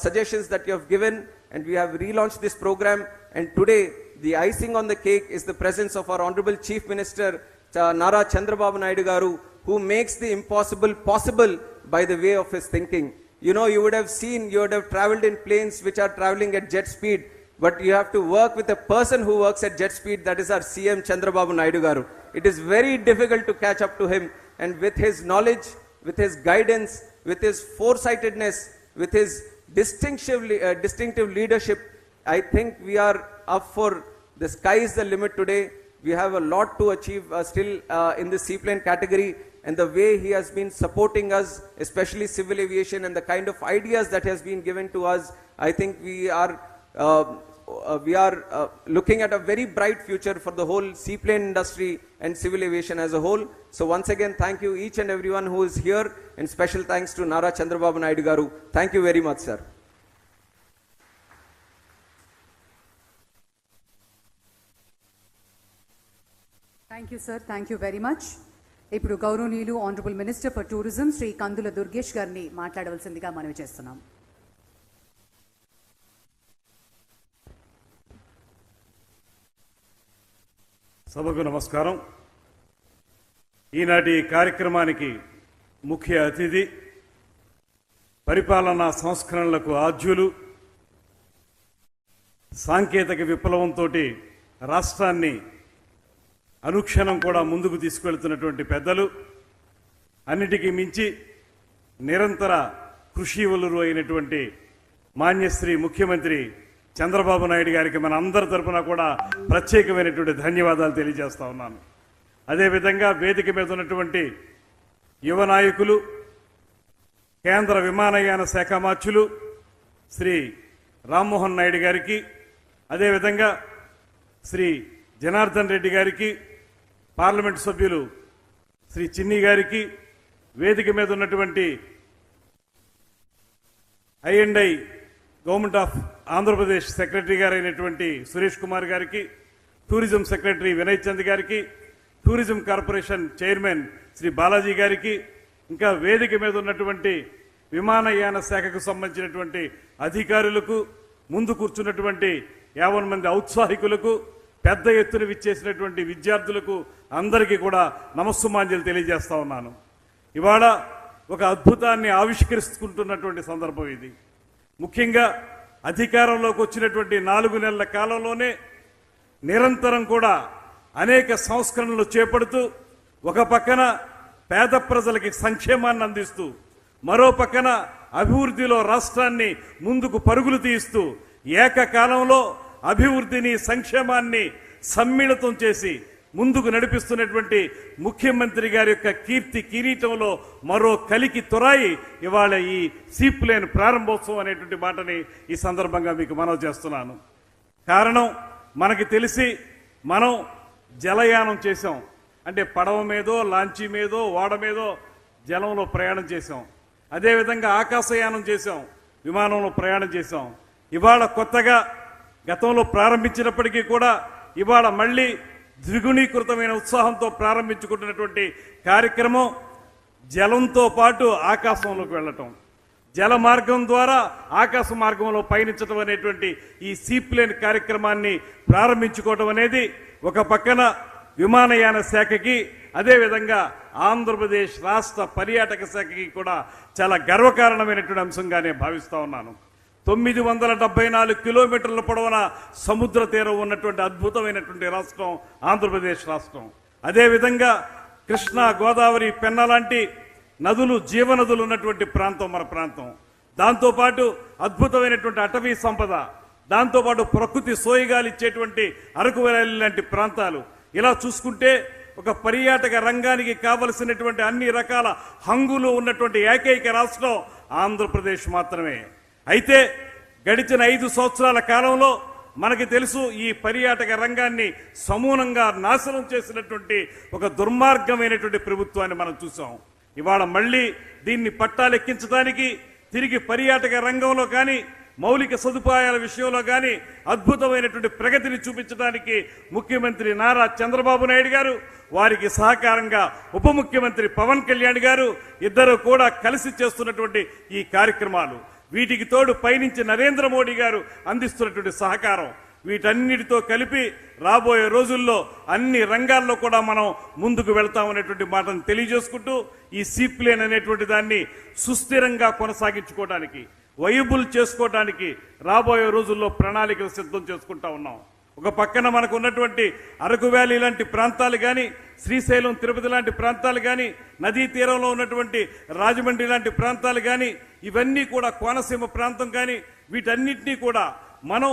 suggestions that you have given, and we have relaunched this program. And today, the icing on the cake is the presence of our Honorable Chief Minister, Nara Chandrababu Naidu Garu, who makes the impossible possible by the way of his thinking. You know, you would have traveled in planes which are traveling at jet speed, but you have to work with a person who works at jet speed, that is our CM Chandrababu Naidu Garu. It is very difficult to catch up to him, and with his knowledge, with his guidance, with his foresightedness, with his distinctive leadership, I think we are up for the sky is the limit today. We have a lot to achieve still in the seaplane category, and the way he has been supporting us, especially civil aviation, and the kind of ideas that has been given to us, I think we are looking at a very bright future for the whole seaplane industry and civil aviation as a whole. So once again, thank you each and everyone who is here, and special thanks to Nara Chandrababu Naidu Garu. Thank you very much, sir. Thank you sir, thank you very much. ఇప్పుడు గౌరవనీయులు honourable minister for tourism Shri Kandula Durgesh గారిని మాట్లాడవలసిందిగా మనవి చేస్తున్నాం. సభకు నమస్కారం. ఈనాటి కార్యక్రమానికి ముఖ్య అతిథి, పరిపాలనా సంస్కరణలకు ఆద్యులు, సాంకేతిక విప్లవంతో రాష్ట్రాన్ని అనుక్షణం కూడా ముందుకు తీసుకెళ్తున్నటువంటి పెద్దలు, అన్నిటికీ మించి నిరంతర కృషివలురు అయినటువంటి మాన్యశ్రీ ముఖ్యమంత్రి చంద్రబాబు నాయుడు గారికి మన అందరి తరఫున కూడా ప్రత్యేకమైనటువంటి ధన్యవాదాలు తెలియజేస్తా ఉన్నాను. అదేవిధంగా వేదిక మీద ఉన్నటువంటి యువ నాయకులు, కేంద్ర విమానయాన శాఖ మంత్రులు శ్రీ రామ్మోహన్ నాయుడు గారికి, అదేవిధంగా శ్రీ జనార్దన్ రెడ్డి గారికి, పార్లమెంటు సభ్యులు శ్రీ చిన్ని గారికి, వేదిక మీద ఉన్నటువంటి I&I government of Andhra Pradesh secretary గారైనటువంటి సురేష్ కుమార్ గారికి, టూరిజం సెక్రటరీ వినయ్ చంద్ గారికి, tourism corporation chairman Shri Balaji గారికి, ఇంకా వేదిక మీద ఉన్నటువంటి విమానయాన శాఖకు సంబంధించినటువంటి అధికారులకు, ముందు కూర్చున్నటువంటి 50 మంది ఔత్సాహికులకు, పెద్ద ఎత్తున విచ్చేసినటువంటి విద్యార్థులకు అందరికీ కూడా నమస్సుమాంజలి తెలియజేస్తా ఉన్నాను. ఇవాళ ఒక అద్భుతాన్ని ఆవిష్కరిస్తున్నటువంటి సందర్భం ఇది. ముఖ్యంగా అధికారంలోకి వచ్చినటువంటి 4 నెలల కాలంలోనే నిరంతరం కూడా అనేక సంస్కరణలు చేపడుతూ, ఒక పక్కన పేద ప్రజలకి సంక్షేమాన్ని అందిస్తూ, మరో పక్కన అభివృద్ధిలో రాష్ట్రాన్ని ముందుకు పరుగులు తీస్తూ, ఏకకాలంలో అభివృద్ధిని సంక్షేమాన్ని సమ్మిళితం చేసి ముందుకు నడిపిస్తున్నటువంటి ముఖ్యమంత్రి గారి యొక్క కీర్తి కిరీటంలో మరో కలికి తొరాయి ఇవాళ ఈ సీప్లేన్ ప్రారంభోత్సవం అనేటువంటి మాటని ఈ సందర్భంగా మీకు మనవి చేస్తున్నాను. కారణం, మనకి తెలిసి మనం జలయానం చేశాం, అంటే పడవ మీదో, లాంచీ మీదో, ఓడ మీదో జలంలో ప్రయాణం చేశాం. అదేవిధంగా ఆకాశయానం చేశాం, విమానంలో ప్రయాణం చేశాం. ఇవాళ కొత్తగా గతంలో ప్రారంభించినప్పటికీ కూడా ఇవాళ మళ్ళీ ద్విగుణీకృతమైన ఉత్సాహంతో ప్రారంభించుకుంటున్నటువంటి కార్యక్రమం జలంతో పాటు ఆకాశంలోకి వెళ్ళటం, జల మార్గం ద్వారా ఆకాశ మార్గంలో పయనించడం అనేటువంటి ఈ సీప్లేన్ కార్యక్రమాన్ని ప్రారంభించుకోవడం అనేది ఒక పక్కన విమానయాన శాఖకి, అదేవిధంగా ఆంధ్రప్రదేశ్ రాష్ట్ర పర్యాటక శాఖకి కూడా చాలా గర్వకారణమైనటువంటి అంశంగానే భావిస్తా ఉన్నాను. 974 కిలోమీటర్ల పొడవున సముద్ర తీరం ఉన్నటువంటి అద్భుతమైనటువంటి రాష్ట్రం ఆంధ్రప్రదేశ్ రాష్ట్రం. అదేవిధంగా కృష్ణా, గోదావరి, పెన్నా లాంటి నదులు జీవనదులు ఉన్నటువంటి ప్రాంతం మన ప్రాంతం. దాంతోపాటు అద్భుతమైనటువంటి అటవీ సంపద, దాంతోపాటు ప్రకృతి సోయిగాలు ఇచ్చేటువంటి అరకు వ్యాలీ లాంటి ప్రాంతాలు. ఇలా చూసుకుంటే ఒక పర్యాటక రంగానికి కావలసినటువంటి అన్ని రకాల హంగులు ఉన్నటువంటి ఏకైక రాష్ట్రం ఆంధ్రప్రదేశ్ మాత్రమే. అయితే గడిచిన 5 సంవత్సరాల కాలంలో మనకి తెలుసు, ఈ పర్యాటక రంగాన్ని సమూలంగా నాశనం చేసినటువంటి ఒక దుర్మార్గమైనటువంటి ప్రభుత్వాన్ని మనం చూసాం. ఇవాళ మళ్ళీ దీన్ని పట్టాలెక్కించడానికి, తిరిగి పర్యాటక రంగంలో కానీ మౌలిక సదుపాయాల విషయంలో కానీ అద్భుతమైనటువంటి ప్రగతిని చూపించడానికి ముఖ్యమంత్రి నారా చంద్రబాబు నాయుడు గారు, వారికి సహకారంగా ఉప ముఖ్యమంత్రి పవన్ కళ్యాణ్ గారు ఇద్దరు కూడా కలిసి చేస్తున్నటువంటి ఈ కార్యక్రమాలు, వీటికి తోడు పైనుంచి నరేంద్ర మోడీ గారు అందిస్తున్నటువంటి సహకారం, వీటన్నిటితో కలిపి రాబోయే రోజుల్లో అన్ని రంగాల్లో కూడా మనం ముందుకు వెళ్తామనేటువంటి మాటను తెలియజేసుకుంటూ, ఈ సీప్లేన్ అనేటువంటి దాన్ని సుస్థిరంగా కొనసాగించుకోవడానికి, వైబుల్ చేసుకోవడానికి రాబోయే రోజుల్లో ప్రణాళికలు సిద్ధం చేసుకుంటా ఉన్నాం. ఒక పక్కన మనకు ఉన్నటువంటి అరకు వ్యాలీ లాంటి ప్రాంతాలు కానీ, శ్రీశైలం తిరుపతి లాంటి ప్రాంతాలు కానీ, నదీ తీరంలో ఉన్నటువంటి రాజమండ్రి లాంటి ప్రాంతాలు కానీ, ఇవన్నీ కూడా కోనసీమ ప్రాంతం కానీ, వీటన్నిటినీ కూడా మనం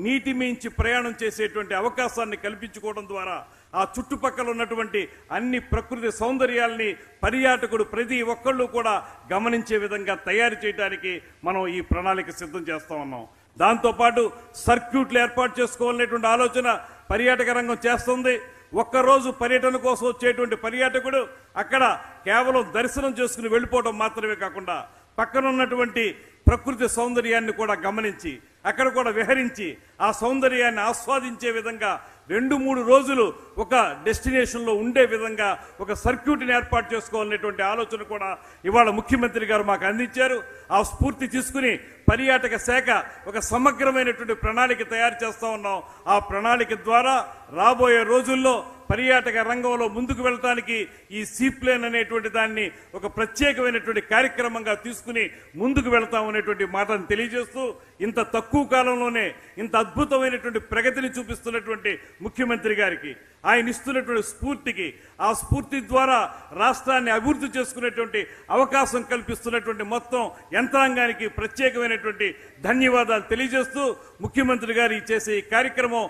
నీటి మించి ప్రయాణం చేసేటువంటి అవకాశాన్ని కల్పించుకోవడం ద్వారా ఆ చుట్టుపక్కల ఉన్నటువంటి అన్ని ప్రకృతి సౌందర్యాల్ని పర్యాటకుడు ప్రతి ఒక్కళ్ళు కూడా గమనించే విధంగా తయారు చేయడానికి మనం ఈ ప్రణాళిక సిద్ధం చేస్తా ఉన్నాం. దాంతోపాటు సర్క్యూట్లు ఏర్పాటు చేసుకోవాలనేటువంటి ఆలోచన పర్యాటక రంగం చేస్తుంది. ఒక్కరోజు పర్యటన కోసం వచ్చేటువంటి పర్యాటకుడు అక్కడ కేవలం దర్శనం చేసుకుని వెళ్ళిపోవడం మాత్రమే కాకుండా పక్కన ఉన్నటువంటి ప్రకృతి సౌందర్యాన్ని కూడా గమనించి అక్కడ కూడా విహరించి ఆ సౌందర్యాన్ని ఆస్వాదించే విధంగా 2-3 రోజులు ఒక డెస్టినేషన్లో ఉండే విధంగా ఒక సర్క్యూట్ని ఏర్పాటు చేసుకోవాలనేటువంటి ఆలోచన కూడా ఇవాళ ముఖ్యమంత్రి గారు మాకు అందించారు. ఆ స్ఫూర్తి తీసుకుని పర్యాటక శాఖ ఒక సమగ్రమైనటువంటి ప్రణాళిక తయారు చేస్తా ఉన్నాం. ఆ ప్రణాళిక ద్వారా రాబోయే రోజుల్లో పర్యాటక రంగంలో ముందుకు వెళ్ళటానికి ఈ సీప్లేన్ అనేటువంటి దాన్ని ఒక ప్రత్యేకమైనటువంటి కార్యక్రమంగా తీసుకుని ముందుకు వెళ్తామనేటువంటి మాటను తెలియజేస్తూ, ఇంత తక్కువ కాలంలోనే ఇంత అద్భుతమైనటువంటి ప్రగతిని చూపిస్తున్నటువంటి ముఖ్యమంత్రి గారికి, ఆయన ఇస్తున్నటువంటి స్ఫూర్తికి, ఆ స్ఫూర్తి ద్వారా రాష్ట్రాన్ని అభివృద్ధి చేసుకునేటువంటి అవకాశం కల్పిస్తున్నటువంటి మొత్తం యంత్రాంగానికి ప్రత్యేకమైనటువంటి ధన్యవాదాలు తెలియజేస్తూ, ముఖ్యమంత్రి గారు చేసే ఈ కార్యక్రమం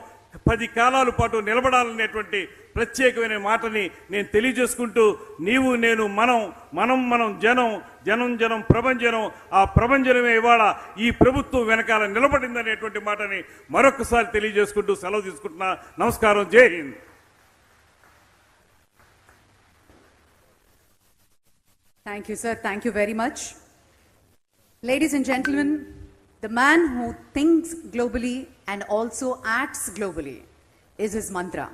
10 కాలాల పాటు నిలబడాలనేటువంటి ప్రత్యేకమైన మాటని నేను తెలియజేసుకుంటూ, నీవు నేను మనం జనం ప్రభంజనం, ఆ ప్రభంజనమే ఇవాళ ఈ ప్రభుత్వం వెనకాల నిలబడిందనేటువంటి మాటని మరొకసారి తెలియజేసుకుంటూ సెలవు తీసుకుంటున్నా. నమస్కారం. జై Hind. Thank you, sir. Thank you very much. Ladies and gentlemen, the man who thinks globally and also acts globally is his mantra.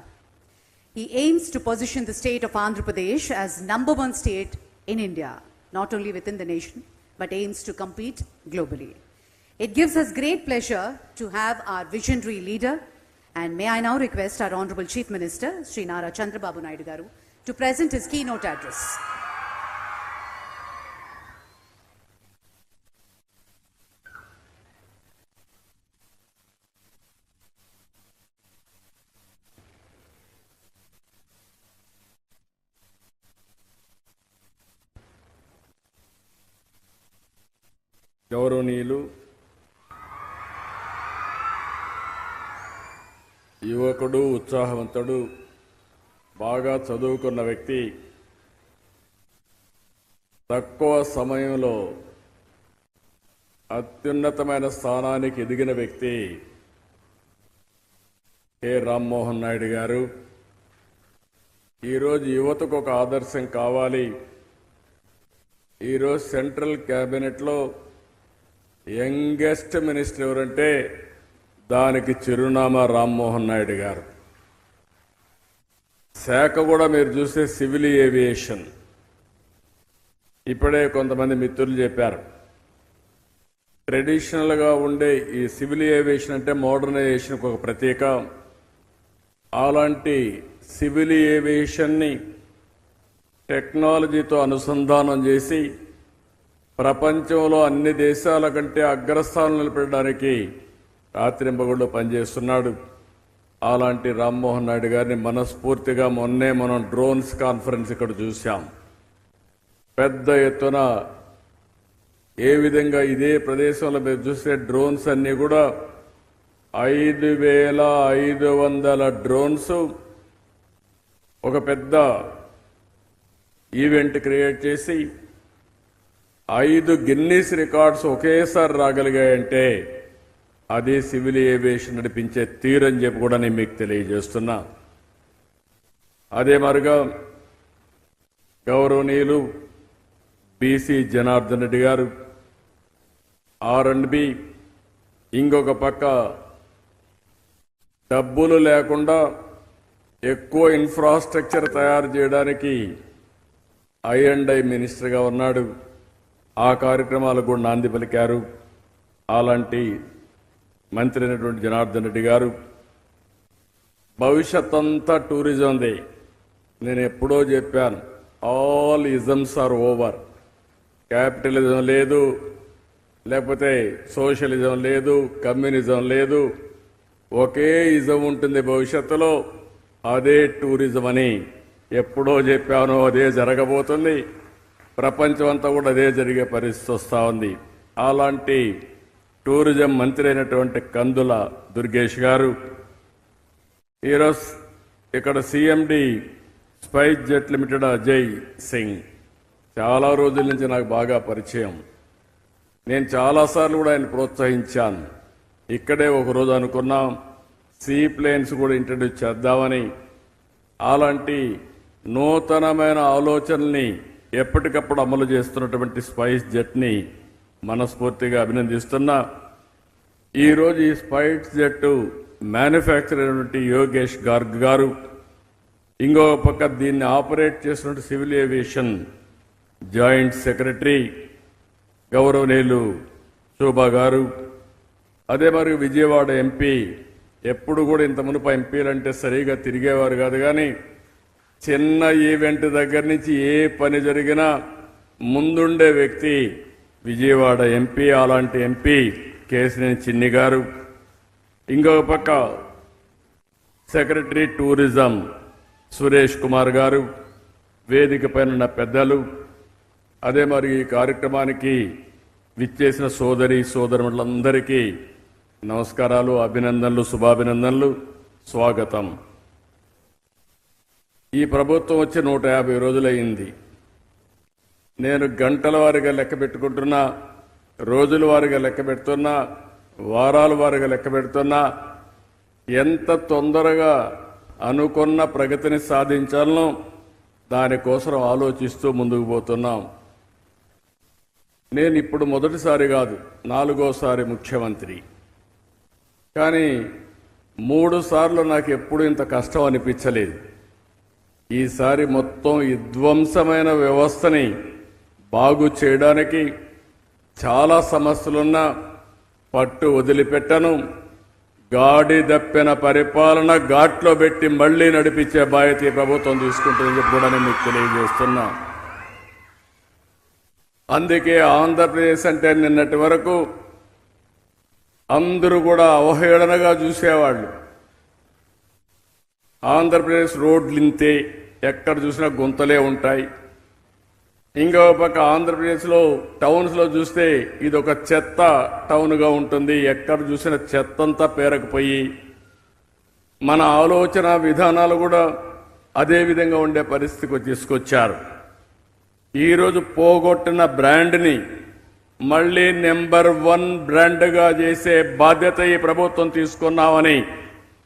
He aims to position the state of Andhra Pradesh as #1 state in India, not only within the nation, but aims to compete globally. It gives us great pleasure to have our visionary leader, and may I now request our Honorable Chief Minister, Sri Nara Chandrababu Naidu Garu, to present his keynote address. గౌరవనీయులు, యువకుడు, ఉత్సాహవంతుడు, బాగా చదువుకున్న వ్యక్తి, తక్కువ సమయంలో అత్యున్నతమైన స్థానానికి ఎదిగిన వ్యక్తి కె రామ్మోహన్ నాయుడు గారు. ఈరోజు యువతకు ఒక ఆదర్శం కావాలి. ఈరోజు సెంట్రల్ క్యాబినెట్లో యంగెస్ట్ మినిస్టర్ ఎవరంటే దానికి చిరునామా రామ్మోహన్ నాయుడు గారు. శాఖ కూడా మీరు చూస్తే సివిల్ ఏవియేషన్. ఇప్పుడే కొంతమంది మిత్రులు చెప్పారు, ట్రెడిషనల్గా ఉండే ఈ సివిల్ ఏవియేషన్ అంటే మోడర్నైజేషన్కి ఒక ప్రతీక. అలాంటి సివిల్ ఏవియేషన్ని టెక్నాలజీతో అనుసంధానం చేసి ప్రపంచంలో అన్ని దేశాల కంటే అగ్రస్థానం నిలబెట్టడానికి రాత్రింబగళ్ళు పనిచేస్తున్నాడు. అలాంటి రామ్మోహన్ నాయుడు గారిని మనస్ఫూర్తిగా మొన్నే మనం డ్రోన్స్ కాన్ఫరెన్స్ ఇక్కడ చూశాం. పెద్ద ఎత్తున ఏ విధంగా ఇదే ప్రదేశంలో మీరు చూస్తే డ్రోన్స్ అన్నీ కూడా 5,500 డ్రోన్స్ ఒక పెద్ద ఈవెంట్ క్రియేట్ చేసి 5 గిన్నీస్ రికార్డ్స్ ఒకేసారి రాగలిగాయంటే అది సివిల్ ఏవియేషన్ నడిపించే తీరని చెప్పి కూడా నేను మీకు తెలియజేస్తున్నా. అదే మరిగా గౌరవనీయులు బీసీ జనార్దన్ రెడ్డి గారు R&B, ఇంకొక పక్క డబ్బులు లేకుండా ఎక్కువ ఇన్ఫ్రాస్ట్రక్చర్ తయారు చేయడానికి I&I మినిస్టర్గా ఉన్నాడు. ఆ కార్యక్రమాలకు కూడా నాంది పలికారు. అలాంటి మంత్రి అయినటువంటి జనార్దన్ రెడ్డి గారు భవిష్యత్ అంతా టూరిజందే. నేను ఎప్పుడో చెప్పాను, all isms are over. Capitalism లేదు, లేకపోతే సోషలిజం లేదు, కమ్యూనిజం లేదు, ఒకే ఇజం ఉంటుంది భవిష్యత్తులో, అదే టూరిజం అని ఎప్పుడో చెప్పాను. అదే జరగబోతుంది. ప్రపంచం అంతా కూడా అదే జరిగే పరిస్థితి వస్తూ ఉంది. అలాంటి టూరిజం మంత్రి అయినటువంటి కందుల దుర్గేష్ గారు ఈరోజు ఇక్కడ CMD spice jet limited Ajay Singh చాలా రోజుల నుంచి నాకు బాగా పరిచయం. నేను చాలాసార్లు కూడా ఆయన ప్రోత్సహించాను. ఇక్కడే ఒకరోజు అనుకున్నాం సీప్లేన్స్ కూడా ఇంట్రడ్యూస్ చేద్దామని. అలాంటి నూతనమైన ఆలోచనల్ని ఎప్పటికప్పుడు అమలు చేస్తున్నటువంటి స్పైస్ జెట్ని మనస్ఫూర్తిగా అభినందిస్తున్నా. ఈరోజు ఈ స్పైస్ జెట్ మ్యానుఫ్యాక్చర్ అయినటువంటి యోగేష్ గార్గ్ గారు, ఇంకొక పక్క దీన్ని ఆపరేట్ చేస్తున్నటువంటి సివిల్ ఏవియేషన్ జాయింట్ సెక్రటరీ గౌరవనీయులు శోభా గారు, అదే మరి విజయవాడ ఎంపీ. ఎప్పుడు కూడా ఇంత మునుపు ఎంపీలంటే సరిగా తిరిగేవారు కాదు, కానీ చిన్న ఈవెంట్ దగ్గర నుంచి ఏ పని జరిగినా ముందుండే వ్యక్తి విజయవాడ ఎంపీ. అలాంటి ఎంపీ కేసినేని చిన్ని గారు, ఇంకొక పక్క సెక్రటరీ టూరిజం సురేష్ కుమార్ గారు, వేదిక పైన ఉన్న పెద్దలు, అదే మరి ఈ కార్యక్రమానికి విచ్చేసిన సోదరి సోదరులందరికీ నమస్కారాలు, అభినందనలు, శుభాభినందనలు, స్వాగతం. ఈ ప్రభుత్వం వచ్చి 150 రోజులయ్యింది. నేను గంటల వారీగా లెక్క పెట్టుకుంటున్నా, రోజుల వారీగా లెక్క పెడుతున్నా, వారాల వారీగా లెక్క పెడుతున్నా. ఎంత తొందరగా అనుకున్న ప్రగతిని సాధించాలనో దానికోసం ఆలోచిస్తూ ముందుకు పోతున్నాం. నేను ఇప్పుడు మొదటిసారి కాదు, 4వ ముఖ్యమంత్రి. కానీ 3 సార్లు నాకు ఎప్పుడు ఇంత కష్టం అనిపించలేదు. ఈసారి మొత్తం విధ్వంసమైన వ్యవస్థని బాగు చేయడానికి చాలా సమస్యలున్నా పట్టు వదిలిపెట్టను. గాడి దప్పిన పరిపాలన ఘాట్లో పెట్టి మళ్లీ నడిపించే బాధ్యత ఈ ప్రభుత్వం తీసుకుంటుందని చెప్పి కూడా నేను మీకు తెలియజేస్తున్నా. అందుకే ఆంధ్రప్రదేశ్ అంటే నిన్నటి వరకు అందరూ కూడా అవహేళనగా చూసేవాళ్ళు. ఆంధ్రప్రదేశ్ రోడ్లు ఇంతే, ఎక్కడ చూసినా గుంతలే ఉంటాయి. ఇంకో పక్క ఆంధ్రప్రదేశ్లో టౌన్స్లో చూస్తే ఇది ఒక చెత్త టౌన్గా ఉంటుంది, ఎక్కడ చూసినా చెత్తంతా పేరకపోయి మన ఆలోచన విధానాలు కూడా అదే విధంగా ఉండే పరిస్థితికి తీసుకొచ్చారు. ఈరోజు పోగొట్టిన బ్రాండ్ని మళ్లీ నెంబర్ 1 బ్రాండ్గా చేసే బాధ్యత ఈ ప్రభుత్వం తీసుకున్నామని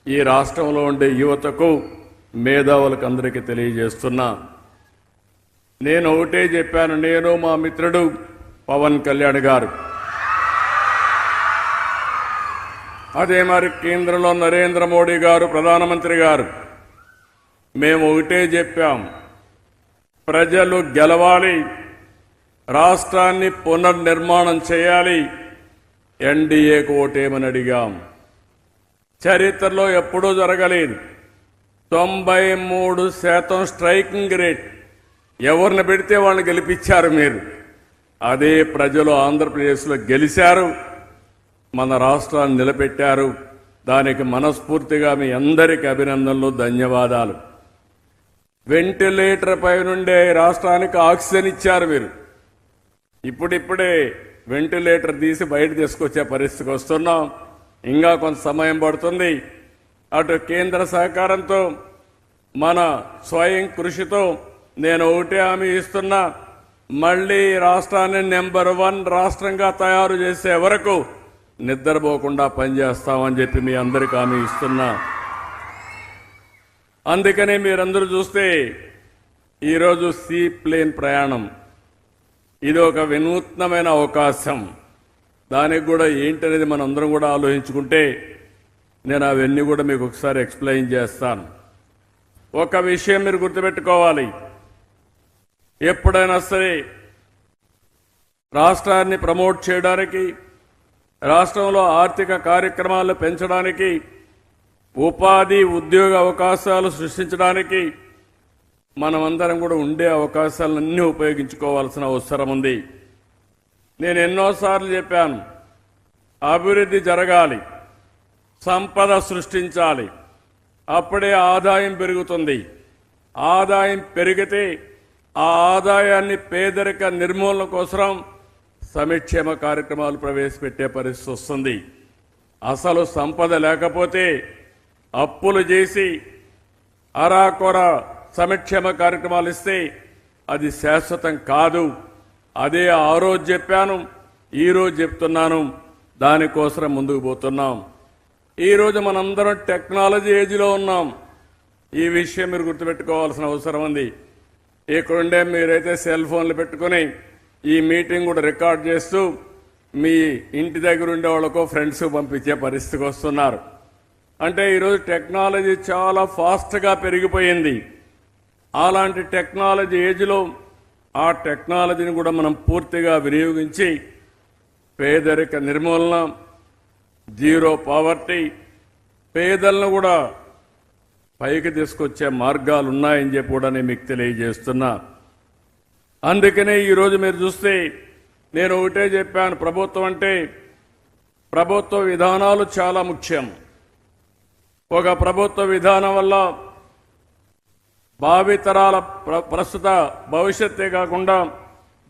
ఈ రాష్ట్రంలో ఉండే యువతకు, మేధావులకు అందరికీ తెలియజేస్తున్నా. నేను ఒకటే చెప్పాను, నేను మా మిత్రుడు పవన్ కళ్యాణ్ గారు, అదే మరి కేంద్రంలో నరేంద్ర మోడీ గారు ప్రధానమంత్రి గారు, మేము ఒకటే చెప్పాం, ప్రజలు గెలవాలి, రాష్ట్రాన్ని పునర్నిర్మాణం చేయాలి, ఎన్డీఏకు ఓటేమని అడిగాం. చరిత్రలో ఎప్పుడూ జరగలేదు. 93% స్ట్రైకింగ్ రేట్. ఎవరిని పెడితే వాళ్ళని గెలిపించారు మీరు. అదే ప్రజలు ఆంధ్రప్రదేశ్లో గెలిచారు, మన రాష్ట్రాన్ని నిలబెట్టారు. దానికి మనస్ఫూర్తిగా మీ అందరికీ అభినందనలు, ధన్యవాదాలు. వెంటిలేటర్ పై నుండే రాష్ట్రానికి ఆక్సిజన్ ఇచ్చారు మీరు. ఇప్పుడిప్పుడే వెంటిలేటర్ తీసి బయట తీసుకొచ్చే పరిస్థితికి వస్తున్నాం. ఇంకా కొంత సమయం పడుతుంది. అటు కేంద్ర సహకారంతో మన స్వయం కృషితో నేను ఒకటే హామీ ఇస్తున్నా, మళ్లీ రాష్ట్రాన్ని నెంబర్ 1 రాష్ట్రంగా తయారు చేసే వరకు నిద్రపోకుండా పనిచేస్తామని చెప్పి మీ అందరికీ హామీ ఇస్తున్నా. అందుకనే మీరందరూ చూస్తే ఈరోజు సీ ప్లేన్ ప్రయాణం ఇది ఒక వినూత్నమైన అవకాశం. దానికి కూడా ఏంటనేది మనం అందరం కూడా ఆలోచించుకుంటే నేను అవన్నీ కూడా మీకు ఒకసారి ఎక్స్ప్లెయిన్ చేస్తాను. ఒక విషయం మీరు గుర్తుపెట్టుకోవాలి, ఎప్పుడైనా సరే రాష్ట్రాన్ని ప్రమోట్ చేయడానికి, రాష్ట్రంలో ఆర్థిక కార్యక్రమాలు పెంచడానికి, ఉపాధి ఉద్యోగ అవకాశాలు సృష్టించడానికి మనమందరం కూడా ఉండే అవకాశాలన్నీ ఉపయోగించుకోవాల్సిన అవసరం ఉంది. నేను ఎన్నోసార్లు చెప్పాను, అభివృద్ధి జరగాలి, సంపద సృష్టించాలి, అప్పుడే ఆదాయం పెరుగుతుంది. ఆదాయం పెరిగితే ఆ ఆదాయాన్ని పేదరిక నిర్మూలన కోసం సంక్షేమ కార్యక్రమాలు ప్రవేశపెట్టే పరిస్థితి వస్తుంది. అసలు సంపద లేకపోతే అప్పులు చేసి అరాకొర సంక్షేమ కార్యక్రమాలు ఇస్తే అది శాశ్వతం కాదు. అదే ఆ రోజు చెప్పాను, ఈరోజు చెప్తున్నాను, దానికోసం ముందుకు పోతున్నాం. ఈరోజు మనందరం టెక్నాలజీ ఏజ్లో ఉన్నాం. ఈ విషయం మీరు గుర్తుపెట్టుకోవాల్సిన అవసరం ఉంది. ఇక్కడుండే మీరైతే సెల్ ఫోన్లు పెట్టుకుని ఈ మీటింగ్ కూడా రికార్డ్ చేస్తూ మీ ఇంటి దగ్గర ఉండే వాళ్ళకో ఫ్రెండ్స్ పంపించే పరిస్థితికి వస్తున్నారు. అంటే ఈరోజు టెక్నాలజీ చాలా ఫాస్ట్గా పెరిగిపోయింది. అలాంటి టెక్నాలజీ ఏజ్లో ఆ టెక్నాలజీని కూడా మనం పూర్తిగా వినియోగించి పేదరిక నిర్మూలన, జీరో పావర్టీ, పేదలను కూడా పైకి తీసుకొచ్చే మార్గాలు ఉన్నాయని చెప్పి కూడా నేను మీకు తెలియజేస్తున్నా. అందుకనే ఈరోజు మీరు చూస్తే నేను ఒకటే చెప్పాను, ప్రభుత్వం అంటే ప్రభుత్వ విధానాలు చాలా ముఖ్యం. ఒక ప్రభుత్వ విధానం వల్ల భావితరాల ప్రస్తుత భవిష్యత్తే కాకుండా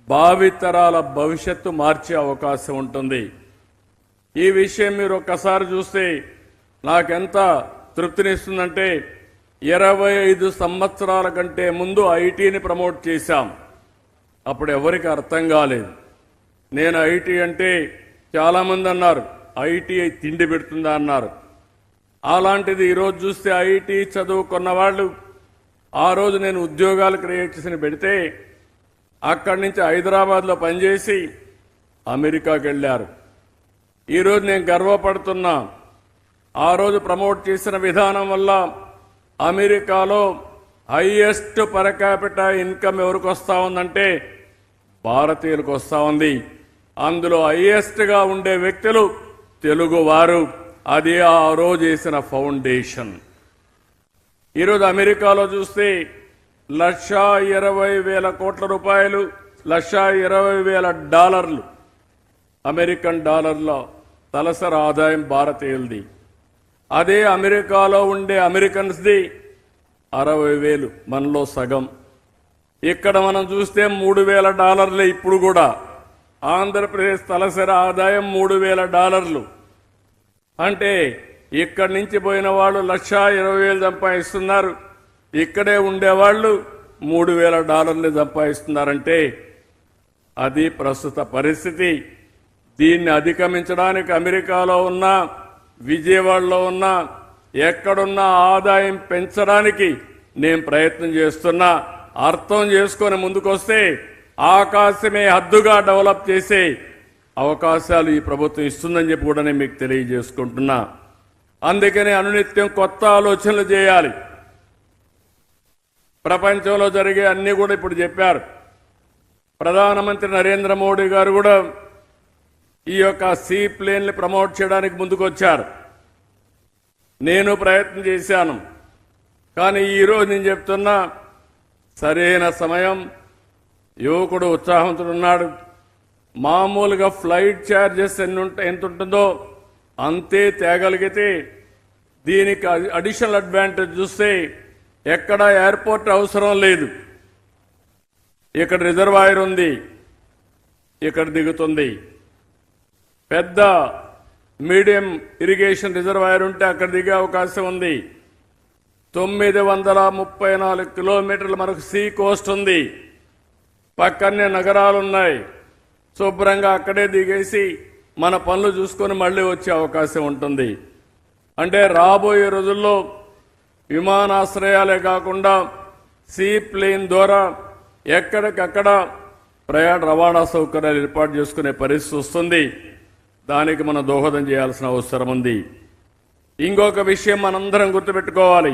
భావితరాల భవిష్యత్తు మార్చే అవకాశం ఉంటుంది. ఈ విషయం మీరు ఒక్కసారి చూస్తే నాకెంత తృప్తినిస్తుందంటే 25 సంవత్సరాల కంటే ముందు ఐటీని ప్రమోట్ చేశాం. అప్పుడు ఎవరికి అర్థం కాలేదు. నేను ఐటీ అంటే చాలామంది అన్నారు ఐటీ తిండి పెడుతుందా అన్నారు. అలాంటిది ఈరోజు చూస్తే ఐటీ చదువుకున్న వాళ్ళు ఆ రోజు నేను ఉద్యోగాలు క్రియేట్ చేసి పెడితే అక్కడి నుంచి హైదరాబాద్లో పనిచేసి అమెరికాకి వెళ్ళారు. ఈరోజు నేను గర్వపడుతున్నా, ఆ రోజు ప్రమోట్ చేసిన విధానం వల్ల అమెరికాలో హైయెస్ట్ పర్ క్యాపిటా ఇన్కమ్ ఎవరికి వస్తా ఉందంటే భారతీయులకు వస్తా ఉంది. అందులో హైయెస్ట్గా ఉండే వ్యక్తులు తెలుగువారు. అది ఆ రోజు వేసిన ఫౌండేషన్. ఈరోజు అమెరికాలో చూస్తే $1,20,000 కోట్ల, $1,20,000 అమెరికన్ డాలర్ల తలసరి ఆదాయం భారతీయులది. అదే అమెరికాలో ఉండే అమెరికన్స్ది 60,000, మనలో సగం. ఇక్కడ మనం చూస్తే $3,000 ఇప్పుడు కూడా. ఆంధ్రప్రదేశ్ తలసరి ఆదాయం $3,000. అంటే ఇక్కడి నుంచి పోయిన వాళ్ళు $1,20,000 సంపాదిస్తున్నారు, ఇక్కడే ఉండేవాళ్ళు $3,000 సంపాదిస్తున్నారంటే అది ప్రస్తుత పరిస్థితి. దీన్ని అధిగమించడానికి అమెరికాలో ఉన్న, విజయవాడలో ఉన్న, ఎక్కడున్న ఆదాయం పెంచడానికి నేను ప్రయత్నం చేస్తున్నా. అర్థం చేసుకొని ముందుకొస్తే ఆకాశమే హద్దుగా డెవలప్ చేసే అవకాశాలు ఈ ప్రభుత్వం ఇస్తుందని చెప్పి కూడా నేను మీకు తెలియజేసుకుంటున్నా. అందుకనే అనునిత్యం కొత్త ఆలోచనలు చేయాలి. ప్రపంచంలో జరిగే అన్ని కూడా ఇప్పుడు చెప్పారు. ప్రధానమంత్రి నరేంద్ర మోడీ గారు కూడా ఈ యొక్క సీ ప్లేన్ని ప్రమోట్ చేయడానికి ముందుకొచ్చారు. నేను ప్రయత్నం చేశాను. కానీ ఈరోజు నేను చెప్తున్నా, సరైన సమయం, యువకుడు ఉత్సాహవంతుడున్నాడు. మామూలుగా ఫ్లైట్ ఛార్జెస్ ఎంత ఉంటుందో అంతే తేగలిగితే దీనికి అడిషనల్ అడ్వాంటేజ్ చూస్తే ఎక్కడ ఎయిర్పోర్ట్ అవసరం లేదు. ఇక్కడ రిజర్వాయర్ ఉంది, ఇక్కడ దిగుతుంది. పెద్ద మీడియం ఇరిగేషన్ రిజర్వాయర్ ఉంటే అక్కడ దిగే అవకాశం ఉంది. 934 కిలోమీటర్లు మనకు సీ కోస్ట్ ఉంది. పక్కనే నగరాలున్నాయి. శుభ్రంగా అక్కడే దిగేసి మన పనులు చూసుకొని మళ్ళీ వచ్చే అవకాశం ఉంటుంది. అంటే రాబోయే రోజుల్లో విమానాశ్రయాలే కాకుండా సీ ప్లేన్ ద్వారా ఎక్కడికక్కడ రవాణా సౌకర్యాలు ఏర్పాటు చేసుకునే పరిస్థితి వస్తుంది. దానికి మనం దోహదం చేయాల్సిన అవసరం ఉంది. ఇంకొక విషయం మనందరం గుర్తుపెట్టుకోవాలి.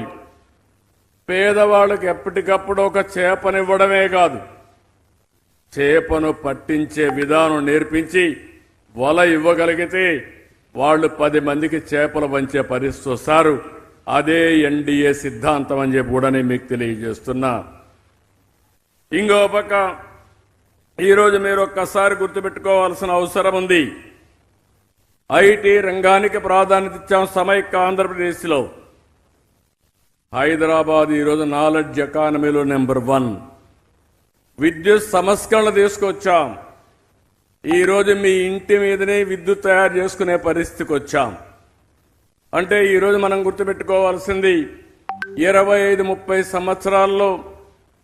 పేదవాళ్ళకి ఎప్పటికప్పుడు ఒక చేపనివ్వడమే కాదు, చేపను పట్టించే విధానం నేర్పించి వల ఇవ్వగలిగితే వాళ్ళు 10 మందికి చేపలు వంచే పరిస్థితి వస్తారు. అదే ఎన్డీఏ సిద్ధాంతం అని చెప్పి కూడా నేను మీకు తెలియజేస్తున్నా. ఇంకో పక్క ఈరోజు మీరు ఒక్కసారి గుర్తుపెట్టుకోవాల్సిన అవసరం ఉంది. ఐటీ రంగానికి ప్రాధాన్యత ఇచ్చాం సమైక్య ఆంధ్రప్రదేశ్లో. హైదరాబాద్ ఈరోజు నాలెడ్జ్ ఎకానమీలో నెంబర్ 1. విద్యుత్ సంస్కరణలు తీసుకొచ్చాం. ఈరోజు మీ ఇంటి మీదనే విద్యుత్ తయారు చేసుకునే పరిస్థితికి వచ్చాం. అంటే ఈరోజు మనం గుర్తుపెట్టుకోవాల్సింది 25-30 సంవత్సరాల్లో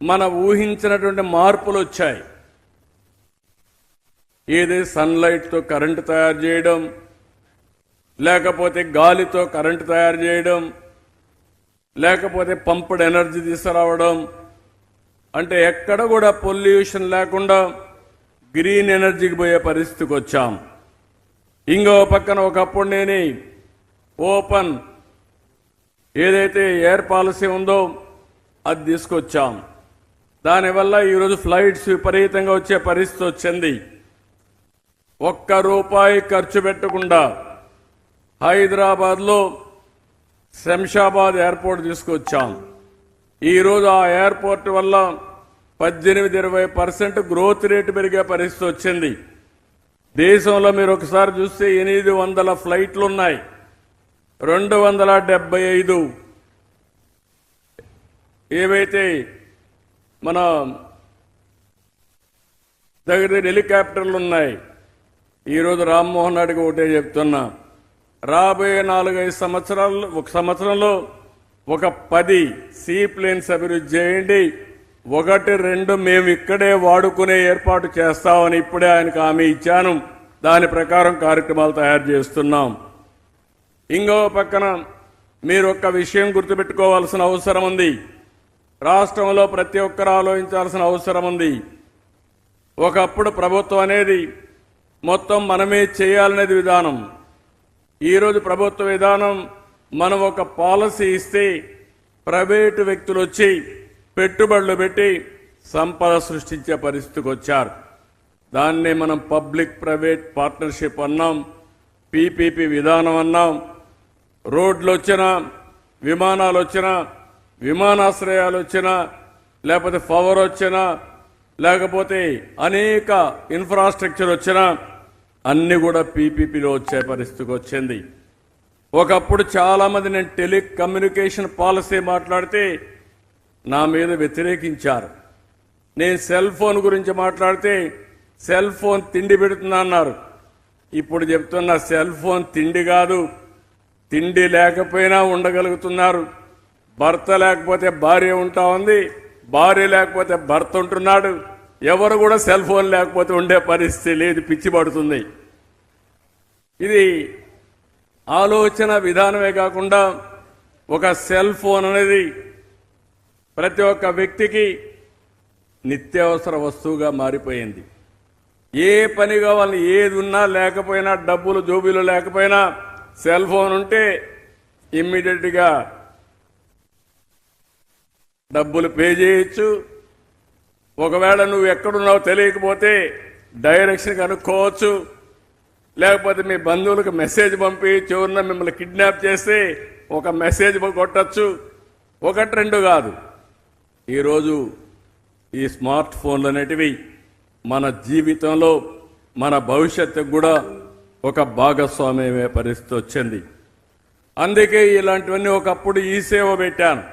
మన ఊహించినటువంటి మార్పులు వచ్చాయి. ఏది సన్లైట్తో కరెంటు తయారు చేయడం, లేకపోతే గాలితో కరెంటు తయారు చేయడం, లేకపోతే పంప్డ్ ఎనర్జీ తీసుకురావడం. అంటే ఎక్కడ కూడా పొల్యూషన్ లేకుండా గ్రీన్ ఎనర్జీకి పోయే పరిస్థితికి వచ్చాం. ఇంకో పక్కన ఒకప్పుడు నేను ఓపెన్ ఏదైతే ఎయిర్ పాలసీ ఉందో అది తీసుకొచ్చాం. దానివల్ల ఈరోజు ఫ్లైట్స్ విపరీతంగా వచ్చే పరిస్థితి వచ్చింది. ₹1 ఖర్చు పెట్టకుండా హైదరాబాద్లో శంషాబాద్ ఎయిర్పోర్ట్ తీసుకొచ్చాం. ఈరోజు ఆ ఎయిర్పోర్ట్ వల్ల 18-20% గ్రోత్ రేటు పెరిగే పరిస్థితి వచ్చింది. దేశంలో మీరు ఒకసారి చూస్తే 800 ఫ్లైట్లు ఉన్నాయి. 275 ఏవైతే మన దగ్గర హెలికాప్టర్లు ఉన్నాయి. ఈరోజు రామ్మోహన్ రెడ్డికి ఒకటే చెప్తున్నా, రాబోయే 4-5 సంవత్సరాలు, ఒక సంవత్సరంలో ఒక 10 సీప్లేన్స్ అభివృద్ధి చేయండి. 1-2 మేము ఇక్కడే వాడుకునే ఏర్పాటు చేస్తామని ఇప్పుడే ఆయనకు హామీ ఇచ్చాను. దాని ప్రకారం కార్యక్రమాలు తయారు చేస్తున్నాం. ఇంకో పక్కన మీరు ఒక్క విషయం గుర్తుపెట్టుకోవాల్సిన అవసరం ఉంది. రాష్ట్రంలో ప్రతి ఒక్కరు ఆలోచించాల్సిన అవసరం ఉంది. ఒకప్పుడు ప్రభుత్వం అనేది మొత్తం మనమే చేయాలనేది విధానం. ఈరోజు ప్రభుత్వ విధానం, మనం ఒక పాలసీ ఇస్తే ప్రైవేటు వ్యక్తులు వచ్చి పెట్టుబడులు పెట్టి సంపద సృష్టించే పరిస్థితికి వచ్చారు. దాన్నే మనం పబ్లిక్ ప్రైవేట్ పార్ట్నర్షిప్ అన్నాం, పీపీపీ విధానం అన్నాం. రోడ్లు వచ్చినా, విమానాలు వచ్చినా, విమానాశ్రయాలు వచ్చినా, లేకపోతే పవర్ వచ్చినా, లేకపోతే అనేక ఇన్ఫ్రాస్ట్రక్చర్ వచ్చినా అన్ని కూడా పీపీపీలో వచ్చే పరిస్థితికి వచ్చింది. ఒకప్పుడు చాలా మంది నేను టెలికమ్యూనికేషన్ పాలసీ మాట్లాడితే నా మీద వ్యతిరేకించారు. నేను సెల్ ఫోన్ గురించి మాట్లాడితే సెల్ ఫోన్ తిండి పెడుతున్నా అన్నారు. ఇప్పుడు చెప్తున్నా, సెల్ ఫోన్ తిండి కాదు, తిండి లేకపోయినా ఉండగలుగుతున్నారు. భర్త లేకపోతే భార్య ఉంటా ఉంది, భార్య లేకపోతే భర్త ఉంటున్నాడు. ఎవరు కూడా సెల్ ఫోన్ లేకపోతే ఉండే పరిస్థితి లేదు, పిచ్చి పడుతుంది. ఇది ఆలోచన విధానమే కాకుండా ఒక సెల్ ఫోన్ అనేది ప్రతి ఒక్క వ్యక్తికి నిత్యావసర వస్తువుగా మారిపోయింది. ఏ పని కావాలని, ఏది ఉన్నా లేకపోయినా, డబ్బులు జోబీలు లేకపోయినా సెల్ ఫోన్ ఉంటే ఇమ్మీడియట్గా డబ్బులు పే చేయొచ్చు. ఒకవేళ నువ్వు ఎక్కడున్నావో తెలియకపోతే డైరెక్షన్ కనుక్కోవచ్చు. లేకపోతే మీ బంధువులకు మెసేజ్ పంపి చివరిన మిమ్మల్ని కిడ్నాప్ చేస్తే ఒక మెసేజ్ కొట్టచ్చు. 1-2 కాదు. ఈరోజు ఈ స్మార్ట్ ఫోన్లు అనేటివి మన జీవితంలో, మన భవిష్యత్తుకు కూడా ఒక భాగస్వామ్యమే పరిస్థితి వచ్చింది. అందుకే ఇలాంటివన్నీ ఒకప్పుడు ఈ సేవ పెట్టాను.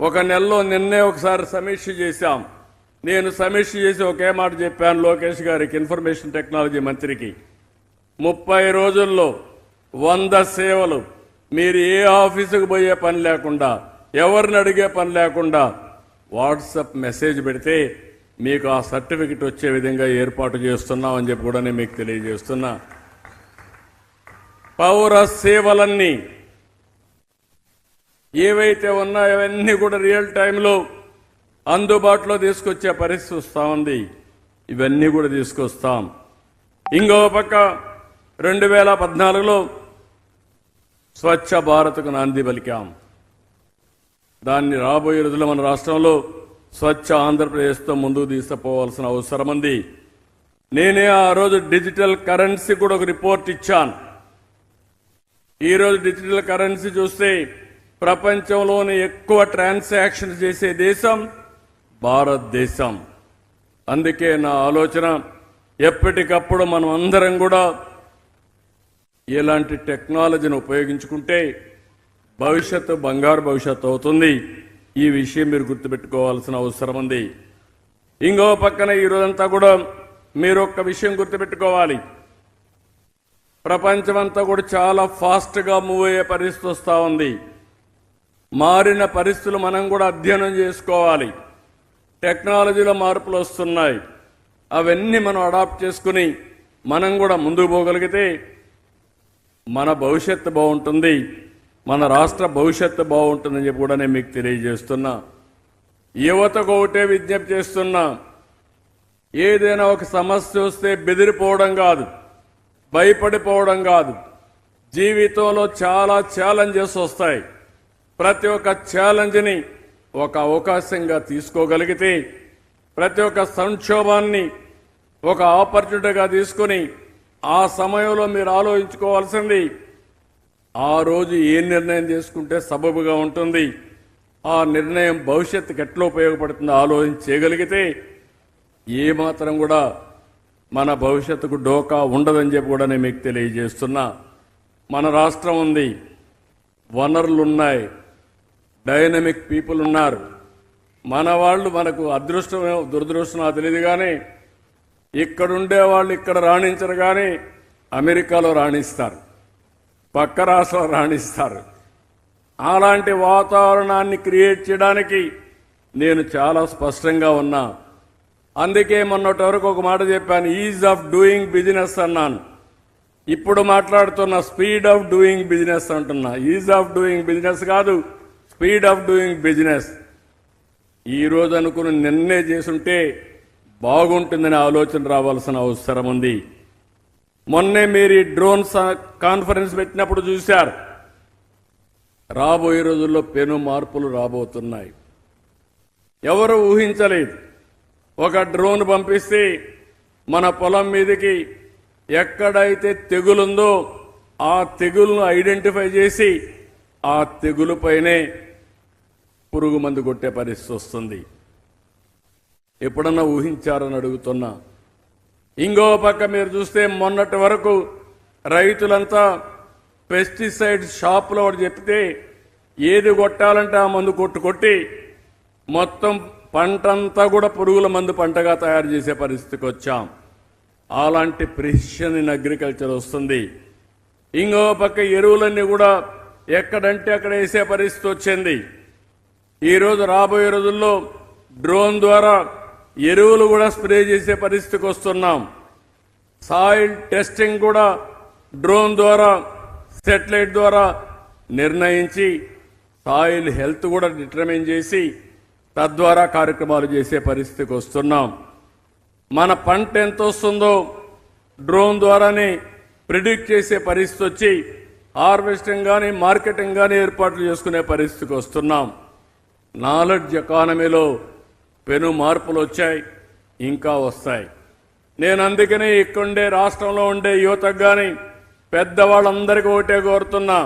ఒక నెలలో నిన్నే ఒకసారి సమీక్ష చేశాం. నేను సమీక్ష చేసి ఒకే మాట చెప్పాను లోకేష్ గారికి, ఇన్ఫర్మేషన్ టెక్నాలజీ మంత్రికి, 30 రోజుల్లో 100 సేవలు మీరు ఏ ఆఫీసుకు పోయే పని లేకుండా, ఎవరిని అడిగే పని లేకుండా వాట్సాప్ మెసేజ్ పెడితే మీకు ఆ సర్టిఫికెట్ వచ్చే విధంగా ఏర్పాటు చేస్తున్నాం అని చెప్పి కూడా నేను మీకు తెలియజేస్తున్నా. పౌర సేవలన్నీ ఏవైతే ఉన్నాయో అవన్నీ కూడా రియల్ టైంలో అందుబాటులో తీసుకొచ్చే పరిస్థితి వస్తూ ఉంది. ఇవన్నీ కూడా తీసుకొస్తాం. ఇంకో పక్క 2014లో స్వచ్ఛ భారత్కు నాంది పలికాం. దాన్ని రాబోయే రోజుల్లో మన రాష్ట్రంలో స్వచ్ఛ ఆంధ్రప్రదేశ్తో ముందుకు తీసుకుపోవాల్సిన అవసరం ఉంది. నేనే ఆ రోజు డిజిటల్ కరెన్సీ కూడా ఒక రిపోర్ట్ ఇచ్చాను. ఈరోజు డిజిటల్ కరెన్సీ చూస్తే ప్రపంచంలోనే ఎక్కువ ట్రాన్సాక్షన్ చేసే దేశం భారతదేశం. అందుకే నా ఆలోచన ఎప్పటికప్పుడు మనం అందరం కూడా ఇలాంటి టెక్నాలజీని ఉపయోగించుకుంటే భవిష్యత్తు బంగారు భవిష్యత్తు అవుతుంది. ఈ విషయం మీరు గుర్తుపెట్టుకోవాల్సిన అవసరం ఉంది. ఇంకో పక్కన ఈరోజంతా కూడా మీరు ఒక్క విషయం గుర్తుపెట్టుకోవాలి. ప్రపంచమంతా కూడా చాలా ఫాస్ట్గా మూవ్ అయ్యే పరిస్థితి వస్తూ ఉంది. మారిన పరిస్థితులు మనం కూడా అధ్యయనం చేసుకోవాలి. టెక్నాలజీలో మార్పులు వస్తున్నాయి. అవన్నీ మనం అడాప్ట్ చేసుకుని మనం కూడా ముందుకు పోగలిగితే మన భవిష్యత్తు బాగుంటుంది, మన రాష్ట్ర భవిష్యత్తు బాగుంటుందని చెప్పి కూడా నేను మీకు తెలియజేస్తున్నా. యువతకు ఒకటే విజ్ఞప్తి చేస్తున్నా, ఏదైనా ఒక సమస్య వస్తే బెదిరిపోవడం కాదు, భయపడిపోవడం కాదు. జీవితంలో చాలా ఛాలెంజెస్ వస్తాయి. ప్రతి ఒక్క ఛాలెంజ్ని ఒక అవకాశంగా తీసుకోగలిగితే, ప్రతి ఒక్క సంక్షోభాన్ని ఒక ఆపర్చునిటీగా తీసుకుని ఆ సమయంలో మీరు ఆలోచించుకోవాల్సింది ఆ రోజు ఏ నిర్ణయం తీసుకుంటే సబబుగా ఉంటుంది, ఆ నిర్ణయం భవిష్యత్తుకి ఎట్లా ఉపయోగపడుతుందో ఆలోచన చేయగలిగితే ఏమాత్రం కూడా మన భవిష్యత్తుకు డోకా ఉండదని చెప్పి కూడా నేను మీకు తెలియజేస్తున్నా. మన రాష్ట్రం ఉంది, వనరులున్నాయి, డైనమిక్ పీపుల్ ఉన్నారు. మన వాళ్ళు మనకు అదృష్టమే దురదృష్టం నాకు తెలియదు, కానీ ఇక్కడుండే వాళ్ళు ఇక్కడ రాణించరు, కానీ అమెరికాలో రాణిస్తారు, పక్క రాష్ట్రాలు రాణిస్తారు. అలాంటి వాతావరణాన్ని క్రియేట్ చేయడానికి నేను చాలా స్పష్టంగా ఉన్నా. అందుకే మొన్నటి వరకు ఒక మాట చెప్పాను, ఈజ్ ఆఫ్ డూయింగ్ బిజినెస్ అన్నాను. ఇప్పుడు మాట్లాడుతున్న స్పీడ్ ఆఫ్ డూయింగ్ బిజినెస్ అంటున్నా. ఈజ్ ఆఫ్ డూయింగ్ బిజినెస్ కాదు, స్పీడ్ ఆఫ్ డూయింగ్ బిజినెస్. ఈ రోజు అనుకుని నిన్నే చేసుంటే బాగుంటుందనే ఆలోచన రావాల్సిన అవసరం ఉంది. మొన్నే మీరు ఈ డ్రోన్ కాన్ఫరెన్స్ పెట్టినప్పుడు చూశారు, రాబోయే రోజుల్లో పెను మార్పులు రాబోతున్నాయి. ఎవరు ఊహించలేదు. ఒక డ్రోన్ పంపిస్తే మన పొలం మీదకి ఎక్కడైతే తెగులుందో ఆ తెగులను ఐడెంటిఫై చేసి ఆ తెగులుపైనే పురుగు మందు కొట్టే పరిస్థితి వస్తుంది. ఎప్పుడన్నా ఊహించారని అడుగుతున్నా. ఇంకో పక్క మీరు చూస్తే మొన్నటి వరకు రైతులంతా పెస్టిసైడ్ షాపులో చెప్తే ఏది కొట్టాలంటే ఆ మందు కొట్టి మొత్తం పంటంతా కూడా పురుగుల మందు పంటగా తయారు చేసే పరిస్థితికి వచ్చాం. అలాంటి ప్రిసిషన్ ఇన్ అగ్రికల్చర్ వస్తుంది. ఇంకో పక్క ఎరువులన్నీ కూడా ఎక్కడంటే అక్కడ వేసే పరిస్థితి వచ్చింది. ఈరోజు రాబోయే రోజుల్లో డ్రోన్ ద్వారా ఎరువులు కూడా స్ప్రే చేసే పరిస్థితికి వస్తున్నాం. సాయిల్ టెస్టింగ్ కూడా డ్రోన్ ద్వారా, శాటిలైట్ ద్వారా నిర్ణయించి సాయిల్ హెల్త్ కూడా డిటర్మిన్ చేసి తద్వారా కార్యక్రమాలు చేసే పరిస్థితికి వస్తున్నాం. మన పంట ఎంత వస్తుందో డ్రోన్ ద్వారానే ప్రిడిక్ట్ చేసే పరిస్థితి వచ్చి హార్వెస్టింగ్ కానీ మార్కెటింగ్ కానీ ఏర్పాట్లు చేసుకునే పరిస్థితికి వస్తున్నాం. నాలెడ్జ్ ఎకానమీలో పెను మార్పులు వచ్చాయి, ఇంకా వస్తాయి. నేను అందుకనే ఇక్కడుండే రాష్ట్రంలో ఉండే యువతకు కానీ పెద్దవాళ్ళందరికీ ఒకటే కోరుతున్నా,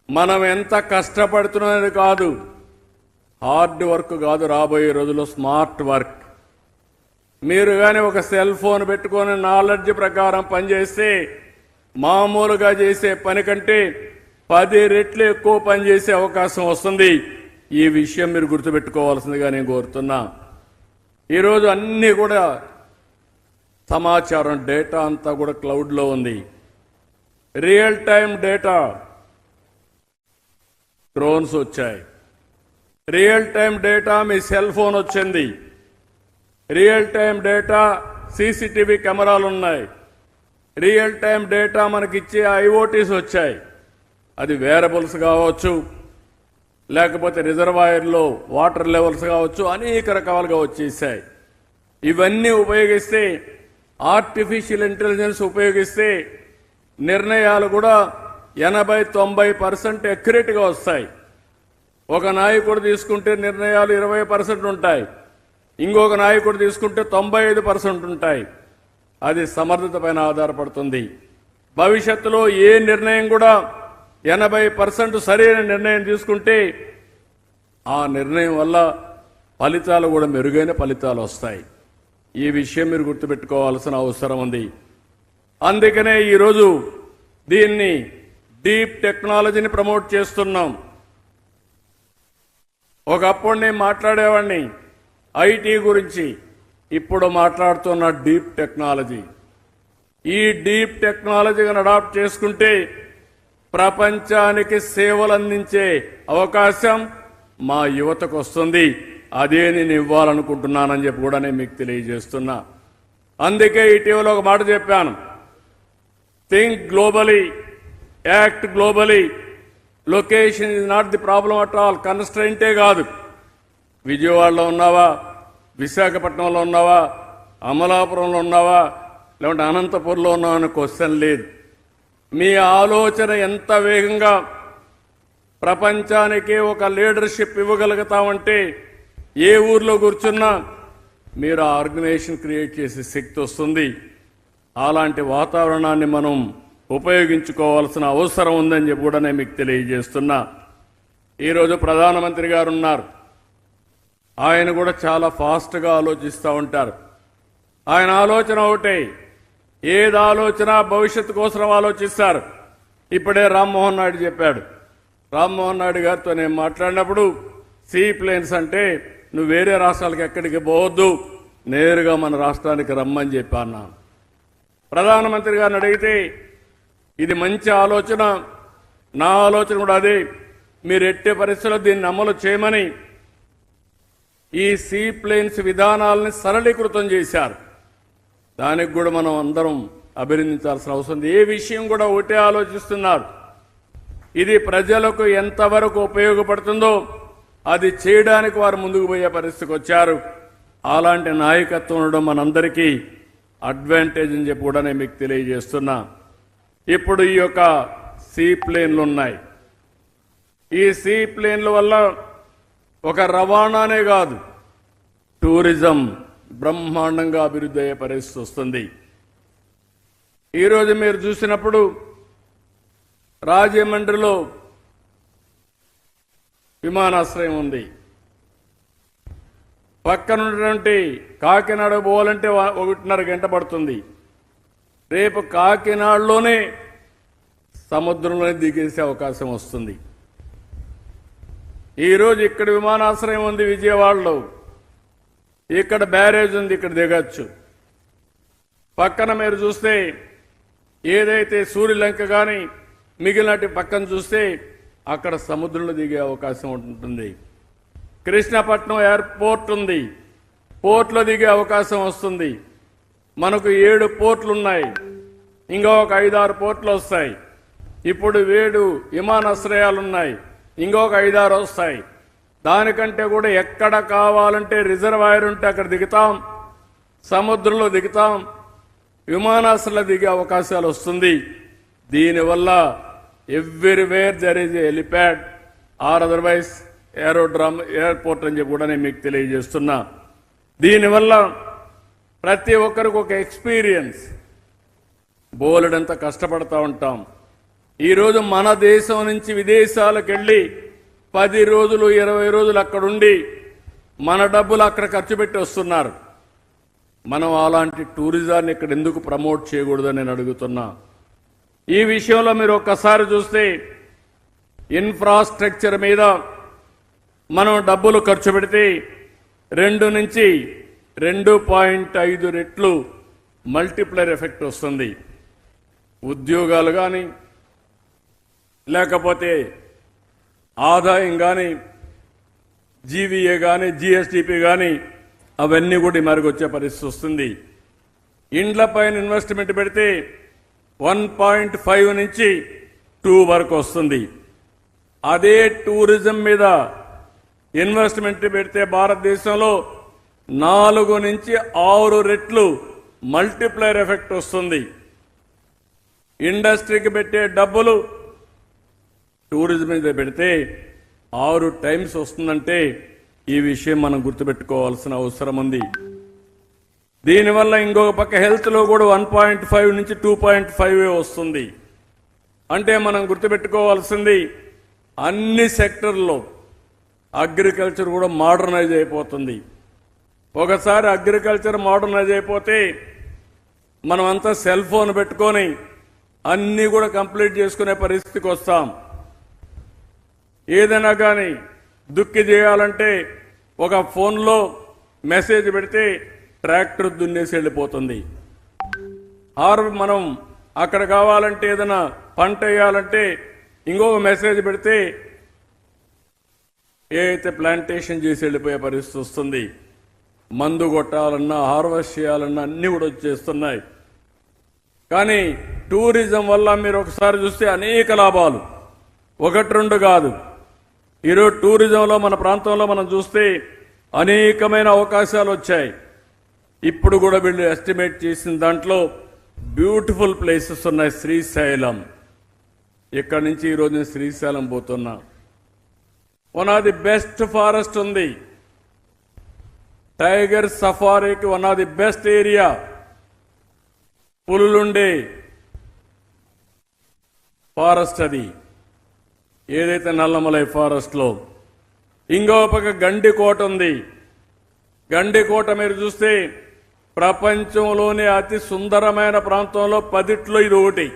మనం ఎంత కష్టపడుతున్నది కాదు, హార్డ్ వర్క్ కాదు, రాబోయే రోజుల్లో స్మార్ట్ వర్క్. మీరు కానీ ఒక సెల్ ఫోన్ పెట్టుకొని నాలెడ్జ్ ప్రకారం పనిచేస్తే మామూలుగా చేసే పని కంటే 10 రెట్లు ఎక్కువ పనిచేసే అవకాశం వస్తుంది. ఈ విషయం మీరు గుర్తుపెట్టుకోవాల్సిందిగా నేను కోరుతున్నా. ఈరోజు అన్నీ కూడా సమాచారం డేటా అంతా కూడా క్లౌడ్లో ఉంది. రియల్ టైం డేటా డ్రోన్స్ వచ్చాయి, రియల్ టైం డేటా మీ సెల్ ఫోన్ వచ్చింది, రియల్ టైం డేటా సీసీటీవీ కెమెరాలు ఉన్నాయి, రియల్ టైం డేటా మనకిచ్చే ఐఓటీస్ వచ్చాయి. అది వేరబుల్స్ కావచ్చు, లేకపోతే రిజర్వాయర్లో వాటర్ లెవెల్స్ కావచ్చు, అనేక రకాలుగా వచ్చేసాయి. ఇవన్నీ ఉపయోగిస్తే, ఆర్టిఫిషియల్ ఇంటెలిజెన్స్ ఉపయోగిస్తే నిర్ణయాలు కూడా 80-90% అక్యురేట్గా వస్తాయి. ఒక నాయకుడు తీసుకుంటే నిర్ణయాలు 20% ఉంటాయి, ఇంకొక నాయకుడు తీసుకుంటే 95% ఉంటాయి. అది సమర్థత పైన ఆధారపడుతుంది. భవిష్యత్తులో ఏ నిర్ణయం కూడా 80% సరైన నిర్ణయం తీసుకుంటే ఆ నిర్ణయం వల్ల ఫలితాలు కూడా మెరుగైన ఫలితాలు వస్తాయి. ఈ విషయం మీరు గుర్తుపెట్టుకోవాల్సిన అవసరం ఉంది. అందుకనే ఈరోజు దీన్ని డీప్ టెక్నాలజీని ప్రమోట్ చేస్తున్నాం. ఒకప్పుడు నేను మాట్లాడేవాడిని ఐటీ గురించి, ఇప్పుడు మాట్లాడుతున్న డీప్ టెక్నాలజీ. ఈ డీప్ టెక్నాలజీని అడాప్ట్ చేసుకుంటే ప్రపంచానికి సేవలు అందించే అవకాశం మా యువతకు వస్తుంది. అదే నేను ఇవ్వాలనుకుంటున్నానని చెప్పి కూడా నేను మీకు తెలియజేస్తున్నా. అందుకే ఇటీవల ఒక మాట చెప్పాను, think globally, act globally. Location is not the problem at all, కన్స్ట్రెయింటే కాదు. విజయవాడలో ఉన్నావా, విశాఖపట్నంలో ఉన్నావా, అమలాపురంలో ఉన్నావా, లేకుంటే అనంతపురంలో ఉన్నావా అనే క్వశ్చన్ లేదు. మీ ఆలోచన ఎంత వేగంగా ప్రపంచానికి ఒక లీడర్షిప్ ఇవ్వగలుగుతామంటే ఏ ఊర్లో కూర్చున్నా మీరు ఆ ఆర్గనైజేషన్ క్రియేట్ చేసే శక్తి వస్తుంది. అలాంటి వాతావరణాన్ని మనం ఉపయోగించుకోవాల్సిన అవసరం ఉందని చెప్పి కూడా నేను మీకు తెలియజేస్తున్నా. ఈరోజు ప్రధానమంత్రి గారు ఉన్నారు. ఆయన కూడా చాలా ఫాస్ట్గా ఆలోచిస్తూ ఉంటారు. ఆయన ఆలోచన ఒకటే, ఏది ఆలోచన భవిష్యత్తు కోసం ఆలోచిస్తారు. ఇప్పుడే రామ్మోహన్ నాయుడు చెప్పాడు. రామ్మోహన్ నాయుడు గారితో నేను మాట్లాడినప్పుడు సీప్లేన్స్ అంటే నువ్వు వేరే రాష్ట్రాలకు ఎక్కడికి పోవద్దు, నేరుగా మన రాష్ట్రానికి రమ్మని చెప్పాను. ప్రధానమంత్రి గారిని అడిగితే ఇది మంచి ఆలోచన, నా ఆలోచన కూడా అదే, మీరు ఎట్టే పరిస్థితుల్లో దీన్ని అమలు చేయమని ఈ సీప్లేన్స్ విధానాలని సరళీకృతం చేశారు. దానికి కూడా మనం అందరం అభినందించాల్సిన అవసరం ఉంది. ఏ విషయం కూడా ఒకటే ఆలోచిస్తున్నారు, ఇది ప్రజలకు ఎంతవరకు ఉపయోగపడుతుందో అది చేయడానికి వారు ముందుకు పోయే పరిస్థితికి వచ్చారు. అలాంటి నాయకత్వం ఉండడం మనందరికీ అడ్వాంటేజ్ అని చెప్పి కూడా నేను మీకు తెలియజేస్తున్నా. ఇప్పుడు ఈ యొక్క సీప్లేన్లు ఉన్నాయి. ఈ సీప్లేన్ల వల్ల ఒక రవాణానే కాదు, టూరిజం బ్రహ్మాండంగా అభివృద్ధి అయ్యే పరిస్థితి వస్తుంది. ఈరోజు మీరు చూసినప్పుడు రాజమండ్రిలో విమానాశ్రయం ఉంది. పక్కనున్నటువంటి కాకినాడ పోవాలంటే 1.5 గంట పడుతుంది. రేపు కాకినాడలోనే సముద్రంలోనే దిగేసే అవకాశం వస్తుంది. ఈరోజు ఇక్కడ విమానాశ్రయం ఉంది విజయవాడలో, ఇక్కడ బ్యారేజ్ ఉంది, ఇక్కడ దిగచ్చు. పక్కన మీరు చూస్తే ఏదైతే సూర్యలంక కానీ మిగిలినటి పక్కన చూస్తే అక్కడ సముద్రంలో దిగే అవకాశం ఉంటుంది. కృష్ణపట్నం ఎయిర్పోర్ట్ ఉంది, పోర్ట్లో దిగే అవకాశం వస్తుంది. మనకు 7 పోర్ట్లు ఉన్నాయి, ఇంకా ఒక 5-6 పోర్ట్లు వస్తాయి. ఇప్పుడు 7 విమానాశ్రయాలు ఉన్నాయి, ఇంకొక 5-6 వస్తాయి. దానికంటే కూడా ఎక్కడ కావాలంటే రిజర్వాయర్ ఉంటే అక్కడ దిగుతాం, సముద్రంలో దిగుతాం, విమానాశ్రయాలు దిగే అవకాశాలు వస్తుంది. దీనివల్ల everywhere there is helipad or otherwise aerodrome airport అని చెప్పి కూడా నేను మీకు తెలియజేస్తున్నా. దీనివల్ల ప్రతి ఒక్కరికి ఒక ఎక్స్పీరియన్స్. బోలెడంత కష్టపడతా ఉంటాం. ఈరోజు మన దేశం నుంచి విదేశాలకు వెళ్ళి 10 రోజులు 20 రోజులు అక్కడుండి మన డబ్బులు అక్కడ ఖర్చు పెట్టి వస్తున్నారు. మనం అలాంటి టూరిజాన్ని ఇక్కడ ఎందుకు ప్రమోట్ చేయకూడదని నేను అడుగుతున్నా. ఈ విషయంలో మీరు ఒక్కసారి చూస్తే ఇన్ఫ్రాస్ట్రక్చర్ మీద మనం డబ్బులు ఖర్చు పెడితే 2 నుంచి 2.5 రెట్లు మల్టిప్లైర్ ఎఫెక్ట్ వస్తుంది. ఉద్యోగాలు కానీ లేకపోతే ఆదాయం కానీ జీవీఏ కానీ జిఎస్డిపి కానీ అవన్నీ కూడా మెరుగొచ్చే పరిస్థితి వస్తుంది. ఇండ్ల పైన ఇన్వెస్ట్మెంట్ పెడితే 1.5 నుంచి 2 వరకు వస్తుంది. అదే టూరిజం మీద ఇన్వెస్ట్మెంట్ పెడితే భారతదేశంలో 4 నుంచి 6 రెట్లు మల్టిప్లైర్ ఎఫెక్ట్ వస్తుంది. ఇండస్ట్రీకి పెట్టే డబ్బులు టూరిజం మీద పెడితే 6 టైమ్స్ వస్తుందంటే ఈ విషయం మనం గుర్తుపెట్టుకోవాల్సిన అవసరం ఉంది. దీనివల్ల ఇంకొక పక్క హెల్త్లో కూడా 1.5 నుంచి 2.5 వస్తుంది. అంటే మనం గుర్తుపెట్టుకోవాల్సింది అన్ని సెక్టర్లో అగ్రికల్చర్ కూడా మోడర్నైజ్ అయిపోతుంది. ఒకసారి అగ్రికల్చర్ మోడర్నైజ్ అయిపోతే మనమంతా సెల్ ఫోన్ పెట్టుకొని అన్నీ కూడా కంప్లీట్ చేసుకునే పరిస్థితికి వస్తాం. ఏదైనా కానీ దుక్కి చేయాలంటే ఒక ఫోన్లో మెసేజ్ పెడితే ట్రాక్టర్ దున్నేసి వెళ్ళిపోతుంది. మనం అక్కడ కావాలంటే ఏదైనా పంట వేయాలంటే ఇంకొక మెసేజ్ పెడితే ఏదైతే ప్లాంటేషన్ చేసి వెళ్ళిపోయే పరిస్థితి వస్తుంది. మందు కొట్టాలన్నా హార్వెస్ట్ చేయాలన్నా అన్నీ కూడా వచ్చేస్తున్నాయి. కానీ టూరిజం వల్ల మీరు ఒకసారి చూస్తే అనేక లాభాలు, 1-2 కాదు. ఈరోజు టూరిజంలో మన ప్రాంతంలో మనం చూస్తే అనేకమైన అవకాశాలు వచ్చాయి. ఇప్పుడు కూడా వీళ్ళు ఎస్టిమేట్ చేసిన దాంట్లో బ్యూటిఫుల్ ప్లేసెస్ ఉన్నాయి. శ్రీశైలం, ఇక్కడి నుంచి ఈరోజు నేను శ్రీశైలం పోతున్నా. One of the best forest ఉంది. టైగర్ సఫారీకి one of the best area. పులులుండే ఫారెస్ట్ అది, ఏదైతే నల్లమలై ఫారెస్ట్ లో. ఇంకో పక్క గండికోట ఉంది. గండికోట మీరు చూస్తే ప్రపంచంలోనే అతి సుందరమైన ప్రాంతంలో 10లో ఇది ఒకటి.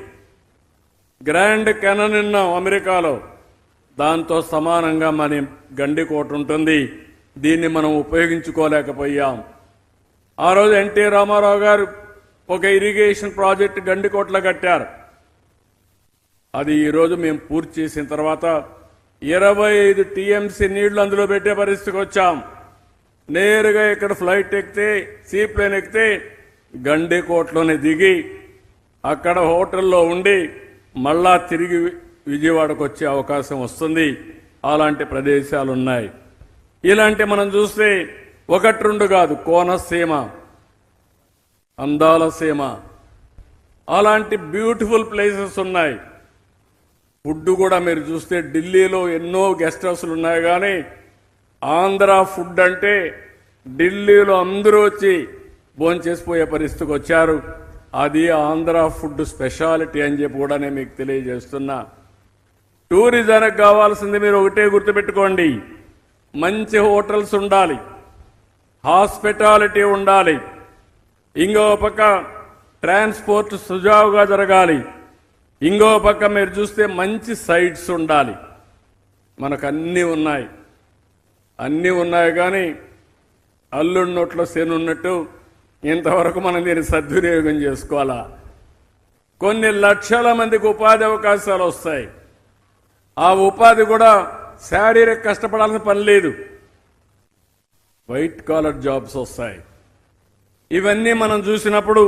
గ్రాండ్ కెనన్ విన్నాం అమెరికాలో, దాంతో సమానంగా మన గండికోట ఉంటుంది. దీన్ని మనం ఉపయోగించుకోలేకపోయాం. ఆ రోజు ఎన్టీ రామారావు గారు ఒక ఇరిగేషన్ ప్రాజెక్ట్ గండికోటలో కట్టారు. అది ఈరోజు మేము పూర్తి చేసిన తర్వాత 25 టీఎంసీ నీళ్లు అందులో పెట్టే పరిస్థితికి వచ్చాం. నేరుగా ఇక్కడ ఫ్లైట్ ఎక్కితే, సీప్లేన్ ఎక్కితే గండికోటలోనే దిగి అక్కడ హోటల్లో ఉండి మళ్ళా తిరిగి విజయవాడకు వచ్చే అవకాశం వస్తుంది. అలాంటి ప్రదేశాలు ఉన్నాయి. ఇలాంటి మనం చూస్తే 1-2 కాదు, కోనసీమ, అందాల సీమ, అలాంటి బ్యూటిఫుల్ ప్లేసెస్ ఉన్నాయి. ఫుడ్ కూడా మీరు చూస్తే ఢిల్లీలో ఎన్నో గెస్ట్ హౌస్లు ఉన్నాయి. కానీ ఆంధ్ర ఫుడ్ అంటే ఢిల్లీలో అందరూ వచ్చి భోంచేసిపోయే పరిస్థితికి వచ్చారు. అది ఆంధ్ర ఫుడ్ స్పెషాలిటీ అని చెప్పి కూడా నేను మీకు తెలియజేస్తున్నా. టూరిజానికి కావాల్సింది మీరు ఒకటే గుర్తుపెట్టుకోండి, మంచి హోటల్స్ ఉండాలి, హాస్పిటాలిటీ ఉండాలి, ఇంకో పక్క ట్రాన్స్పోర్ట్ సుజావుగా జరగాలి, ఇంకో పక్క మీరు చూస్తే మంచి సైట్స్ ఉండాలి. మనకు అన్నీ ఉన్నాయి. అన్నీ ఉన్నాయి కానీ అల్లుడి నోట్లో శనున్నట్టు ఇంతవరకు మనం దీన్ని సద్వినియోగం చేసుకోవాలా. కొన్ని లక్షల మందికి ఉపాధి అవకాశాలు వస్తాయి. ఆ ఉపాధి కూడా శారీరక కష్టపడాల్సిన పని లేదు, వైట్ కాలర్ జాబ్స్ వస్తాయి. ఇవన్నీ మనం చూసినప్పుడు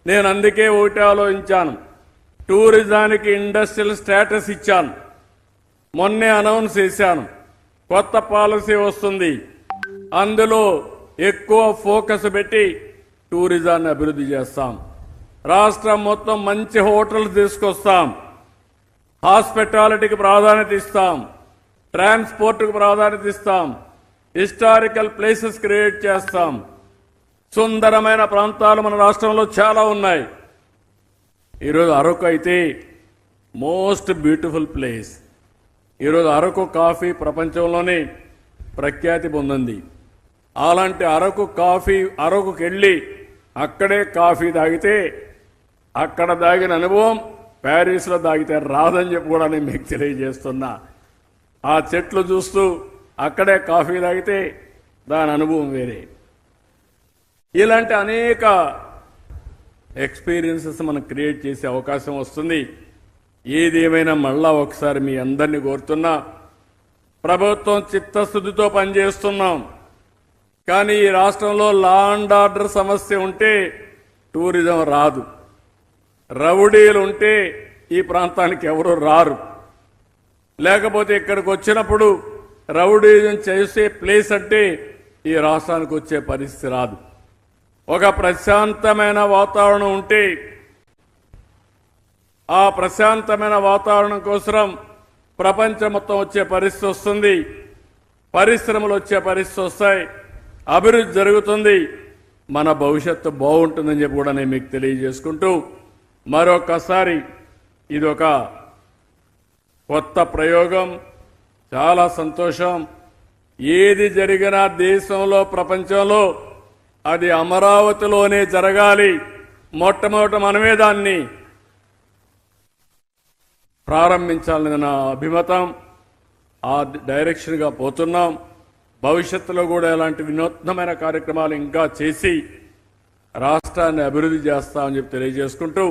నేను అందుకే ఒకటి ఆలోచించాను, టూరిజానికి ఇండస్ట్రియల్ స్టేటస్ ఇచ్చాను. మొన్నే అనౌన్స్ చేశాను, కొత్త పాలసీ వస్తుంది. అందులో ఎక్కువ ఫోకస్ పెట్టి టూరిజాన్ని అభివృద్ధి చేస్తాం. రాష్ట్రం మొత్తం మంచి హోటల్స్ తీసుకొస్తాం, హాస్పిటాలిటీకి ప్రాధాన్యత ఇస్తాం, ట్రాన్స్పోర్ట్కి ప్రాధాన్యత ఇస్తాం, హిస్టారికల్ ప్లేసెస్ క్రియేట్ చేస్తాం. సుందరమైన ప్రాంతాలు మన రాష్ట్రంలో చాలా ఉన్నాయి. ఈరోజు అరకు అయితే మోస్ట్ బ్యూటిఫుల్ ప్లేస్. ఈరోజు అరకు కాఫీ ప్రపంచంలోనే ప్రఖ్యాతి పొందింది. అలాంటి అరకు కాఫీ, అరకుకి వెళ్ళి అక్కడే కాఫీ తాగితే అక్కడ తాగిన అనుభవం ప్యారిస్లో తాగితే రాదని చెప్పి కూడా నేను మీకు తెలియజేస్తున్నా. ఆ చెట్లు చూస్తూ అక్కడే కాఫీ తాగితే దాని అనుభవం వేరే. ఇలాంటి అనేక ఎక్స్పీరియన్సెస్ మనం క్రియేట్ చేసే అవకాశం వస్తుంది. ఏది ఏమైనా మళ్ళా ఒకసారి మీ అందరినీ కోరుతున్నా, ప్రభుత్వం చిత్తశుద్ధితో పనిచేస్తున్నాం. కానీ ఈ రాష్ట్రంలో లా అండ్ ఆర్డర్ సమస్య ఉంటే టూరిజం రాదు. రౌడీలు ఉంటే ఈ ప్రాంతానికి ఎవరు రారు. లేకపోతే ఇక్కడికి వచ్చినప్పుడు రౌడీజం చేసే ప్లేస్ అంటే ఈ రాష్ట్రానికి వచ్చే పరిస్థితి రాదు. ఒక ప్రశాంతమైన వాతావరణం ఉంటే ఆ ప్రశాంతమైన వాతావరణం కోసం ప్రపంచం మొత్తం వచ్చే పరిస్థితి వస్తుంది, పరిశ్రమలు వచ్చే పరిస్థితి వస్తాయి, అభివృద్ధి జరుగుతుంది, మన భవిష్యత్తు బాగుంటుందని చెప్పి కూడా నేను మీకు తెలియజేసుకుంటూ మరొకసారి ఇది ఒక కొత్త ప్రయోగం, చాలా సంతోషం. ఏది జరిగినా దేశంలో ప్రపంచంలో అది అమరావతిలోనే జరగాలి. మొట్టమొదట మనమే దాన్ని ప్రారంభించాలని నా అభిమతం. ఆ డైరెక్షన్గా పోతున్నాం. భవిష్యత్తులో కూడా ఇలాంటి వినూత్నమైన కార్యక్రమాలు ఇంకా చేసి రాష్ట్రాన్ని అభివృద్ధి చేస్తామని చెప్పి తెలియజేసుకుంటూ,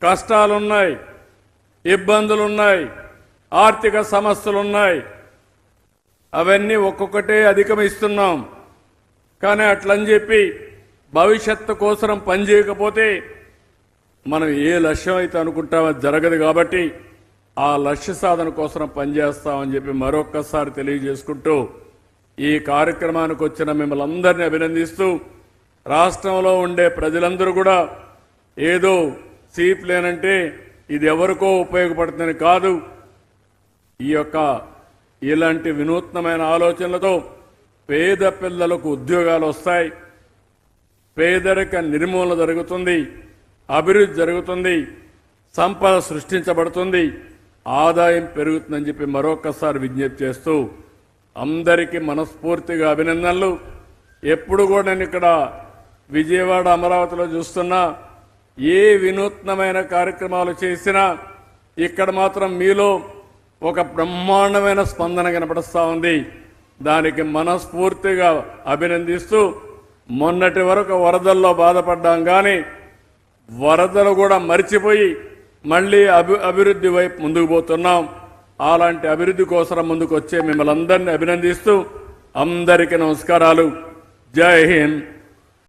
కష్టాలున్నాయి, ఇబ్బందులున్నాయి, ఆర్థిక సమస్యలున్నాయి, అవన్నీ ఒక్కొక్కటే అధిగమిస్తున్నాం. కానీ అట్లని చెప్పి భవిష్యత్తు కోసం పనిచేయకపోతే మనం ఏ లక్ష్యం అయితే అనుకుంటామో అది జరగదు. కాబట్టి ఆ లక్ష్య సాధన కోసం పనిచేస్తామని చెప్పి మరొక్కసారి తెలియజేసుకుంటూ, ఈ కార్యక్రమానికి వచ్చిన మిమ్మల్ని అందరినీ అభినందిస్తూ, రాష్ట్రంలో ఉండే ప్రజలందరూ కూడా ఏదో సీప్లేన్ అంటే ఇది ఎవరికో ఉపయోగపడుతుందని కాదు, ఈ యొక్క ఇలాంటి వినూత్నమైన ఆలోచనలతో పేద పిల్లలకు ఉద్యోగాలు వస్తాయి, పేదరిక నిర్మూలన జరుగుతుంది, అభివృద్ధి జరుగుతుంది, సంపద సృష్టించబడుతుంది, ఆదాయం పెరుగుతుందని చెప్పి మరొకసారి విజ్ఞప్తి చేస్తూ అందరికీ మనస్ఫూర్తిగా అభినందనలు. ఎప్పుడు కూడా నేను ఇక్కడ విజయవాడ, అమరావతిలో చూస్తున్నా, ఏ వినూత్నమైన కార్యక్రమాలు చేసినా ఇక్కడ మాత్రం మీలో ఒక బ్రహ్మాండమైన స్పందన కనపడుస్తూ ఉంది. దానికి మనస్ఫూర్తిగా అభినందిస్తూ, మొన్నటి వరకు వరదల్లో బాధపడ్డాం కానీ వరదలు కూడా మర్చిపోయి మళ్ళీ అభివృద్ధి వైపు ముందుకు పోతున్నాం. అలాంటి అభివృద్ధి కోసం ముందుకు వచ్చే మిమ్మల్ని అందరినీ అభినందిస్తూ అందరికీ నమస్కారాలు. జై హింద్.